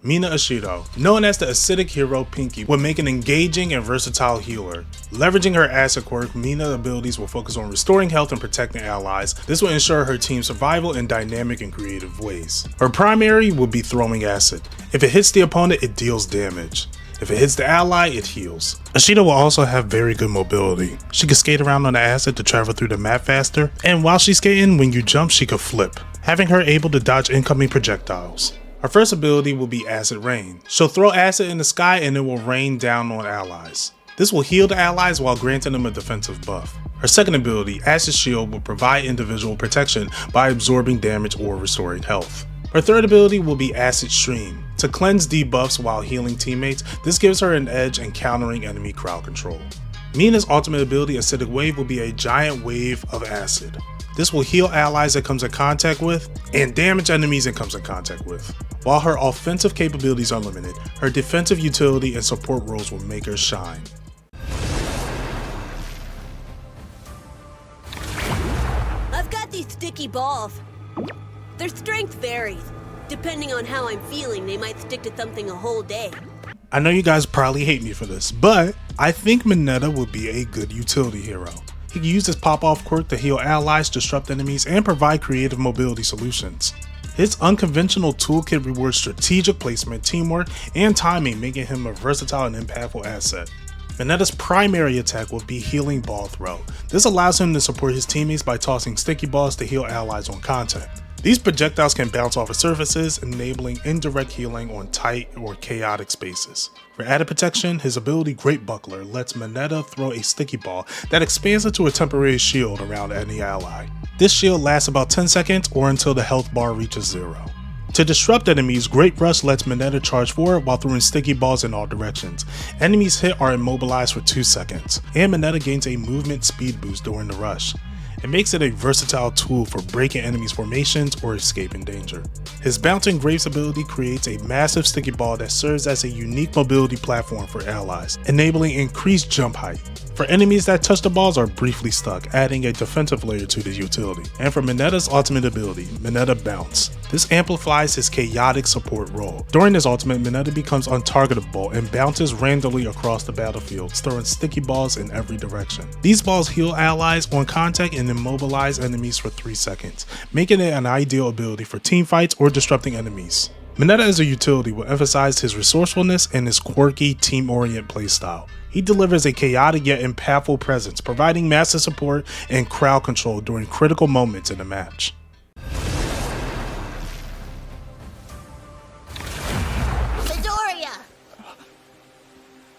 Mina Ashido, known as the acidic hero Pinky, will make an engaging and versatile healer. Leveraging her acid quirk, Mina abilities will focus on restoring health and protecting allies. This will ensure her team's survival in dynamic and creative ways. Her primary will be throwing acid. If it hits the opponent, it deals damage. If it hits the ally, it heals. Ashido will also have very good mobility. She can skate around on the acid to travel through the map faster, and while she's skating, when you jump, she can flip, having her able to dodge incoming projectiles. Her first ability will be Acid Rain. She'll throw acid in the sky and it will rain down on allies. This will heal the allies while granting them a defensive buff. Her second ability, Acid Shield, will provide individual protection by absorbing damage or restoring health. Her third ability will be Acid Stream. To cleanse debuffs while healing teammates, this gives her an edge in countering enemy crowd control. Mina's ultimate ability, Acidic Wave, will be a giant wave of acid. This will heal allies it comes in contact with, and damage enemies it comes in contact with. While her offensive capabilities are limited, her defensive utility and support roles will make her shine.
I've got these sticky balls. Their strength varies. Depending on how I'm feeling, they might stick to something a whole day.
I know you guys probably hate me for this, but I think Mineta would be a good utility hero. He can use his pop-off quirk to heal allies, disrupt enemies, and provide creative mobility solutions. His unconventional toolkit rewards strategic placement, teamwork, and timing, making him a versatile and impactful asset. Mineta's primary attack will be Healing Ball Throw. This allows him to support his teammates by tossing sticky balls to heal allies on contact. These projectiles can bounce off of surfaces, enabling indirect healing on tight or chaotic spaces. For added protection, his ability Great Buckler lets Mineta throw a sticky ball that expands into a temporary shield around any ally. This shield lasts about 10 seconds or until the health bar reaches 0. To disrupt enemies, Great Rush lets Mineta charge forward while throwing sticky balls in all directions. Enemies hit are immobilized for 2 seconds, and Mineta gains a movement speed boost during the rush. It makes it a versatile tool for breaking enemies' formations or escaping danger. His Bouncing Grapes ability creates a massive sticky ball that serves as a unique mobility platform for allies, enabling increased jump height. For enemies that touch the balls are briefly stuck, adding a defensive layer to the utility. And for Mineta's ultimate ability, Mineta Bounce. This amplifies his chaotic support role. During his ultimate, Mineta becomes untargetable and bounces randomly across the battlefield, throwing sticky balls in every direction. These balls heal allies on contact and immobilize enemies for 3 seconds, making it an ideal ability for teamfights or disrupting enemies. Mineta as a utility will emphasize his resourcefulness and his quirky, team-oriented playstyle. He delivers a chaotic yet impactful presence, providing massive support and crowd control during critical moments in the match.
Midoriya!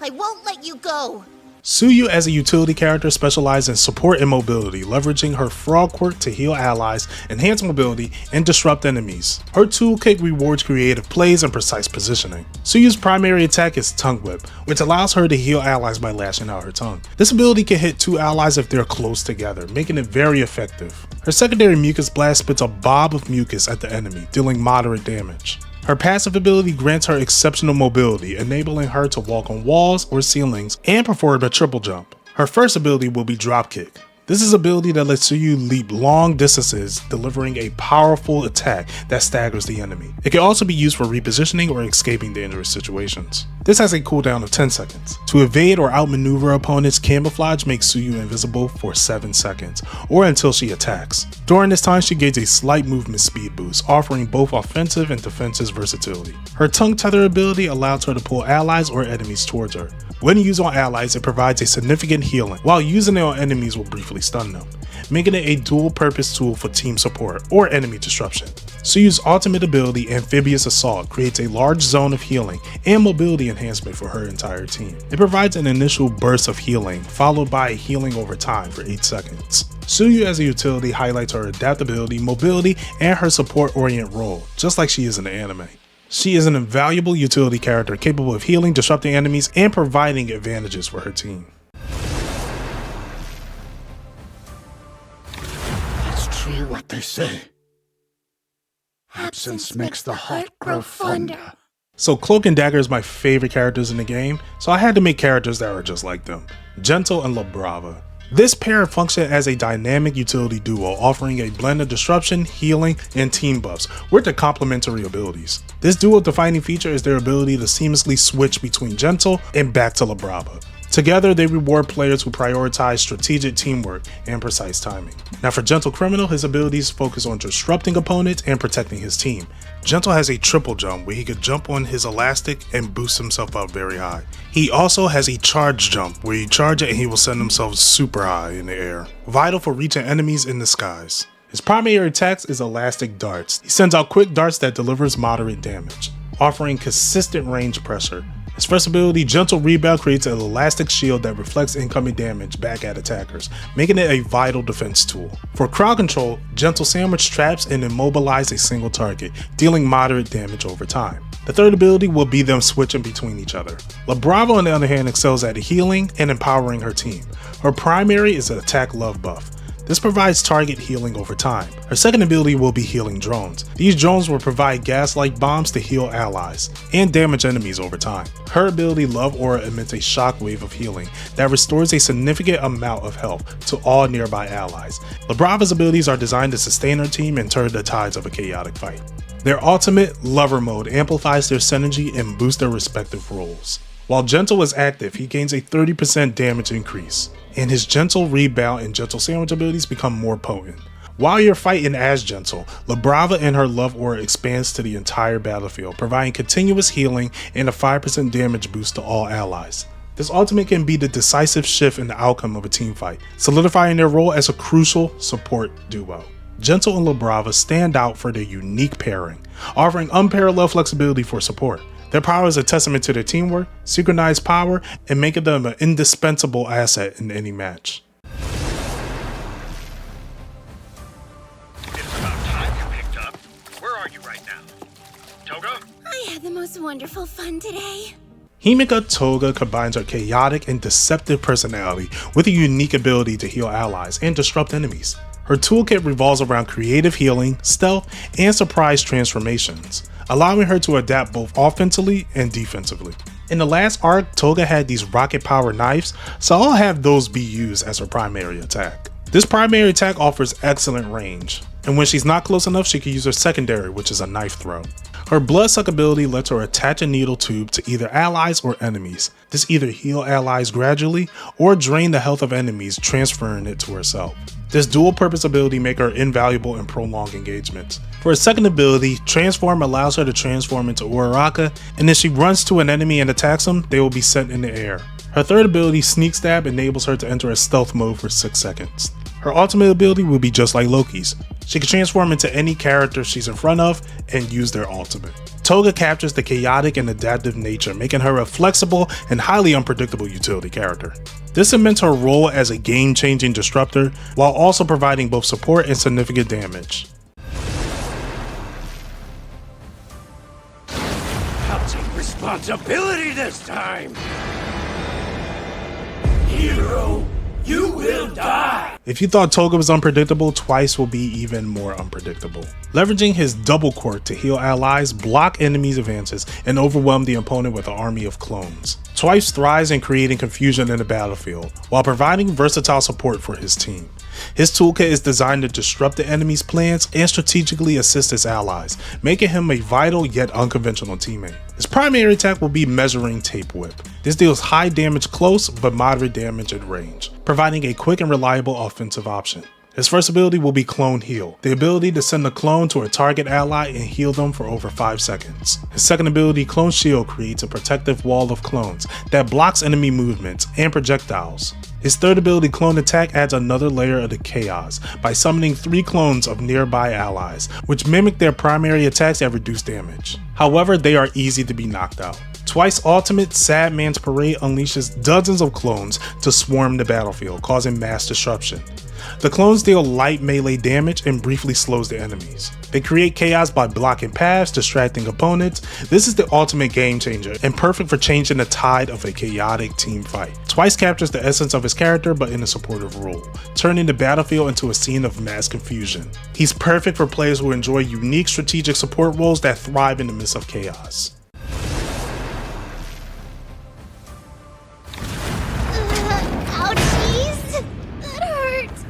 I won't let you go!
Tsuyu as a utility character specializes in support and mobility, leveraging her frog quirk to heal allies, enhance mobility, and disrupt enemies. Her toolkit rewards creative plays and precise positioning. Tsuyu's primary attack is Tongue Whip, which allows her to heal allies by lashing out her tongue. This ability can hit 2 allies if they're close together, making it very effective. Her secondary Mucus Blast spits a bob of mucus at the enemy, dealing moderate damage. Her passive ability grants her exceptional mobility, enabling her to walk on walls or ceilings and perform a triple jump. Her first ability will be Dropkick. This is an ability that lets Tsuyu leap long distances, delivering a powerful attack that staggers the enemy. It can also be used for repositioning or escaping dangerous situations. This has a cooldown of 10 seconds. To evade or outmaneuver opponents, camouflage makes Tsuyu invisible for 7 seconds, or until she attacks. During this time, she gains a slight movement speed boost, offering both offensive and defensive versatility. Her tongue tether ability allows her to pull allies or enemies towards her. When used on allies, it provides a significant healing, while using it on enemies will briefly stun them, making it a dual-purpose tool for team support or enemy disruption. Tsuyu's ultimate ability, Amphibious Assault, creates a large zone of healing and mobility enhancement for her entire team. It provides an initial burst of healing, followed by a healing over time for 8 seconds. Tsuyu as a utility highlights her adaptability, mobility, and her support-oriented role, just like she is in the anime. She is an invaluable utility character capable of healing, disrupting enemies, and providing advantages for her team.
It's true what they say. Absence makes the heart grow fonder.
So Cloak and Dagger is my favorite characters in the game, so I had to make characters that are just like them, Gentle and La Brava. This pair function as a dynamic utility duo, offering a blend of disruption, healing, and team buffs with their complementary abilities. This duo's defining feature is their ability to seamlessly switch between Gentle and back to La Brava. Together, they reward players who prioritize strategic teamwork and precise timing. Now for Gentle Criminal, his abilities focus on disrupting opponents and protecting his team. Gentle has a triple jump where he could jump on his elastic and boost himself up very high. He also has a charge jump where you charge it and he will send himself super high in the air, vital for reaching enemies in the skies. His primary attacks is elastic darts. He sends out quick darts that delivers moderate damage, offering consistent range pressure. His first ability, Gentle Rebound, creates an elastic shield that reflects incoming damage back at attackers, making it a vital defense tool. For crowd control, Gentle Sandwich traps and immobilize a single target, dealing moderate damage over time. The third ability will be them switching between each other. La Brava, on the other hand, excels at healing and empowering her team. Her primary is an attack love buff. This provides target healing over time. Her second ability will be healing drones. These drones will provide gas-like bombs to heal allies and damage enemies over time. Her ability Love Aura emits a shockwave of healing that restores a significant amount of health to all nearby allies. La Brava's abilities are designed to sustain her team and turn the tides of a chaotic fight. Their ultimate, Lover Mode, amplifies their synergy and boosts their respective roles. While Gentle is active, he gains a 30% damage increase, and his Gentle Rebound and Gentle Sandwich abilities become more potent. While you're fighting as Gentle, La Brava and her Love Aura expands to the entire battlefield, providing continuous healing and a 5% damage boost to all allies. This ultimate can be the decisive shift in the outcome of a team fight, solidifying their role as a crucial support duo. Gentle and La Brava stand out for their unique pairing, offering unparalleled flexibility for support. Their power is a testament to their teamwork, synchronized power, and making them an indispensable asset in any match.
It's about time you picked up. Where are you right now? Toga?
I had the most wonderful fun today.
Himika Toga combines her chaotic and deceptive personality with a unique ability to heal allies and disrupt enemies. Her toolkit revolves around creative healing, stealth, and surprise transformations, allowing her to adapt both offensively and defensively. In the last arc, Toga had these rocket power knives, so I'll have those be used as her primary attack. This primary attack offers excellent range, and when she's not close enough, she can use her secondary, which is a knife throw. Her Bloodsuck ability lets her attach a needle tube to either allies or enemies. This either heals allies gradually or drain the health of enemies, transferring it to herself. This dual purpose ability makes her invaluable in prolonged engagements. For her second ability, Transform allows her to transform into Uraraka, and if she runs to an enemy and attacks them, they will be sent in the air. Her third ability, Sneak Stab, enables her to enter a stealth mode for 6 seconds. Her ultimate ability will be just like Loki's. She can transform into any character she's in front of and use their ultimate. Toga captures the chaotic and adaptive nature, making her a flexible and highly unpredictable utility character. This cements her role as a game-changing disruptor, while also providing both support and significant damage.
I'll take responsibility this time! Hero, you will die!
If you thought Toga was unpredictable, Twice will be even more unpredictable. Leveraging his double quirk to heal allies, block enemies' advances, and overwhelm the opponent with an army of clones. Twice thrives in creating confusion in the battlefield, while providing versatile support for his team. His toolkit is designed to disrupt the enemy's plans and strategically assist his allies, making him a vital yet unconventional teammate. His primary attack will be Measuring Tape Whip. This deals high damage close but moderate damage at range, providing a quick and reliable offensive option. His first ability will be Clone Heal, the ability to send a clone to a target ally and heal them for over 5 seconds. His second ability, Clone Shield, creates a protective wall of clones that blocks enemy movements and projectiles. His third ability, Clone Attack, adds another layer of the chaos by summoning 3 clones of nearby allies, which mimic their primary attacks at reduced damage. However, they are easy to be knocked out. Twice Ultimate, Sad Man's Parade, unleashes dozens of clones to swarm the battlefield, causing mass disruption. The clones deal light melee damage and briefly slows the enemies. They create chaos by blocking paths, distracting opponents. This is the ultimate game changer and perfect for changing the tide of a chaotic team fight. Twice captures the essence of his character but in a supportive role, turning the battlefield into a scene of mass confusion. He's perfect for players who enjoy unique strategic support roles that thrive in the midst of chaos.
Ouchies! That hurts.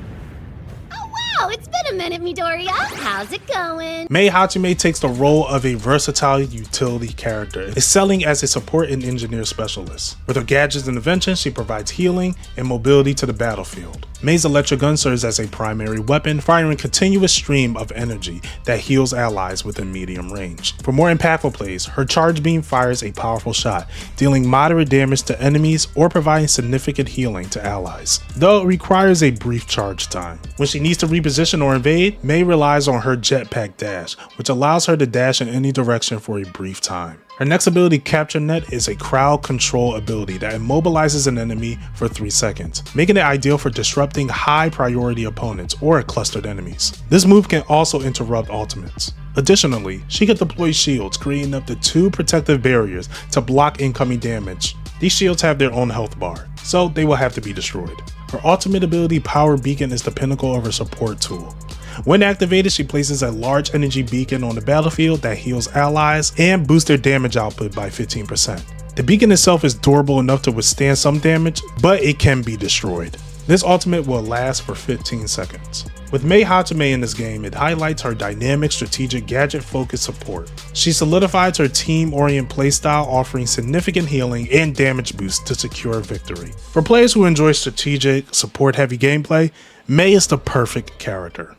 Oh wow, it's been a minute, Midoriya. How's it going?
Mei Hachime takes the role of a versatile utility character, excelling as a support and engineer specialist. With her gadgets and inventions, she provides healing and mobility to the battlefield. Mei's electric gun serves as a primary weapon, firing a continuous stream of energy that heals allies within medium range. For more impactful plays, her charge beam fires a powerful shot, dealing moderate damage to enemies or providing significant healing to allies, though it requires a brief charge time. When she needs to reposition or invade, Mei relies on her jetpack dash, which allows her to dash in any direction for a brief time. Her next ability, Capture Net, is a crowd control ability that immobilizes an enemy for 3 seconds, making it ideal for disrupting high priority opponents or clustered enemies. This move can also interrupt ultimates. Additionally, she can deploy shields, creating up to 2 protective barriers to block incoming damage. These shields have their own health bar, so they will have to be destroyed. Her ultimate ability, Power Beacon, is the pinnacle of her support tool. When activated, she places a large energy beacon on the battlefield that heals allies and boosts their damage output by 15%. The beacon itself is durable enough to withstand some damage, but it can be destroyed. This ultimate will last for 15 seconds. With Mei Hachime in this game, it highlights her dynamic, strategic, gadget-focused support. She solidifies her team-oriented playstyle, offering significant healing and damage boosts to secure victory. For players who enjoy strategic, support-heavy gameplay, Mei is the perfect character.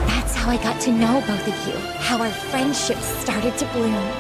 That's how I got to know both of you, how our friendship started to bloom.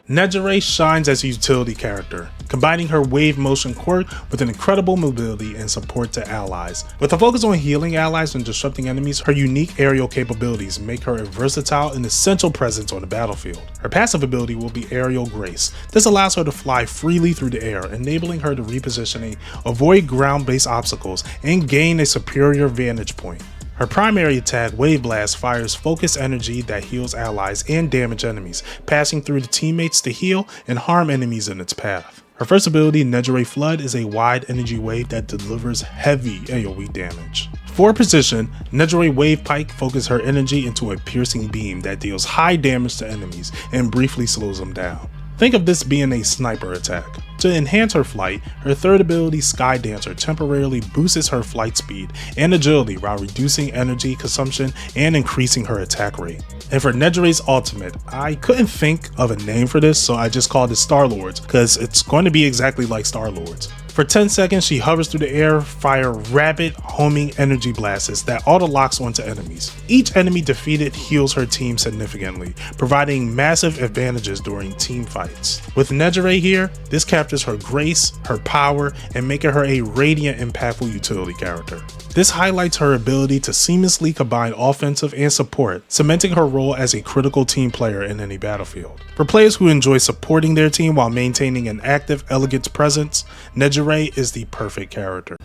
Nejire shines as a utility character, combining her wave motion quirk with an incredible mobility and support to allies. With a focus on healing allies and disrupting enemies, her unique aerial capabilities make her a versatile and essential presence on the battlefield. Her passive ability will be Aerial Grace. This allows her to fly freely through the air, enabling her to repositioning, avoid ground-based obstacles, and gain a superior vantage point. Her primary attack, Wave Blast, fires focused energy that heals allies and damage enemies, passing through the teammates to heal and harm enemies in its path. Her first ability, Nejire Flood, is a wide energy wave that delivers heavy AoE damage. For precision, Nejire Wave Pike focuses her energy into a piercing beam that deals high damage to enemies and briefly slows them down. Think of this being a sniper attack. To enhance her flight, her third ability, Sky Dancer, temporarily boosts her flight speed and agility while reducing energy consumption and increasing her attack rate. And for Nejire's ultimate, I couldn't think of a name for this, so I just called it Star-Lord's, because it's going to be exactly like Star-Lord's. For 10 seconds, she hovers through the air, fire rapid homing energy blasts that auto-locks onto enemies. Each enemy defeated heals her team significantly, providing massive advantages during team fights. With Nejire here, this captures her grace, her power, and making her a radiant, impactful utility character. This highlights her ability to seamlessly combine offensive and support, cementing her role as a critical team player in any battlefield. For players who enjoy supporting their team while maintaining an active, elegant presence, Nejire is the perfect character.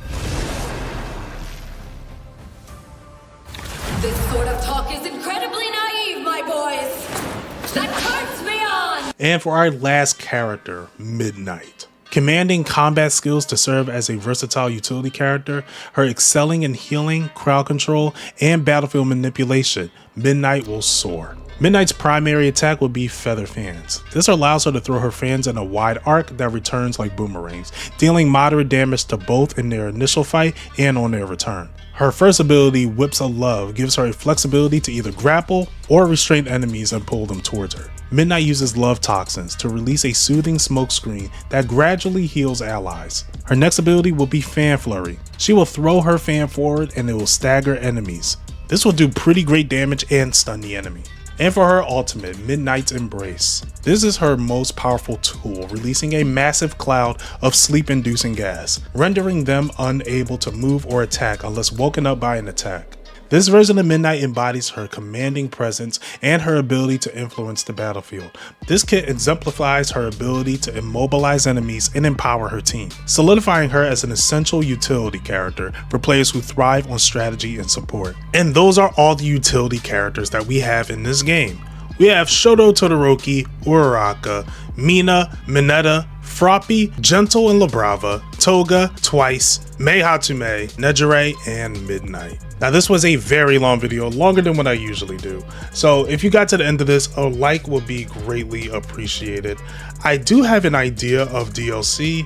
This sort of talk is incredibly naive, my boys. That hurts me on!
And for our last character, Midnight. Commanding combat skills to serve as a versatile utility character, her excelling in healing, crowd control, and battlefield manipulation, Midnight will soar. Midnight's primary attack would be Feather Fans. This allows her to throw her fans in a wide arc that returns like boomerangs, dealing moderate damage to both in their initial fight and on their return. Her first ability, Whips of Love, gives her a flexibility to either grapple or restrain enemies and pull them towards her. Midnight uses Love Toxins to release a soothing smoke screen that gradually heals allies. Her next ability will be Fan Flurry. She will throw her fan forward and it will stagger enemies. This will do pretty great damage and stun the enemy. And for her ultimate, Midnight's Embrace. This is her most powerful tool, releasing a massive cloud of sleep-inducing gas, rendering them unable to move or attack unless woken up by an attack. This version of Midnight embodies her commanding presence and her ability to influence the battlefield. This kit exemplifies her ability to immobilize enemies and empower her team, solidifying her as an essential utility character for players who thrive on strategy and support. And those are all the utility characters that we have in this game. We have Shoto Todoroki, Uraraka, Mina, Mineta, Froppy, Gentle and Labrava, Toga, Twice, Mei Hatume, Nejire, and Midnight. Now this was a very long video, longer than what I usually do. So if you got to the end of this, a like would be greatly appreciated. I do have an idea of DLC,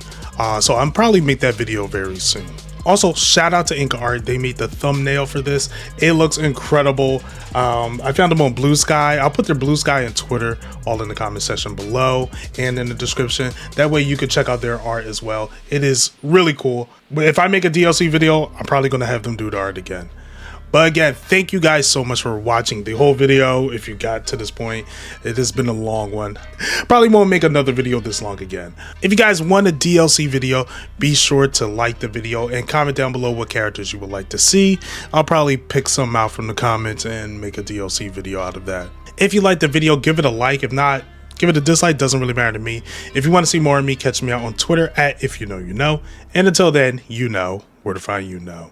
so I'm probably make that video very soon. Also, shout out to Inkaart. They made the thumbnail for this. It looks incredible. I found them on Blue Sky. I'll put their Blue Sky and Twitter all in the comment section below and in the description. That way you can check out their art as well. It is really cool. But if I make a DLC video, I'm probably going to have them do the art again. But again, thank you guys so much for watching the whole video. If you got to this point, it has been a long one. Probably won't make another video this long again. If you guys want a DLC video, be sure to like the video and comment down below what characters you would like to see. I'll probably pick some out from the comments and make a DLC video out of that. If you like the video, give it a like. If not, give it a dislike. Doesn't really matter to me. If you want to see more of me, catch me out on Twitter at IfYouKnowYouKnow. And until then, you know where to find you know.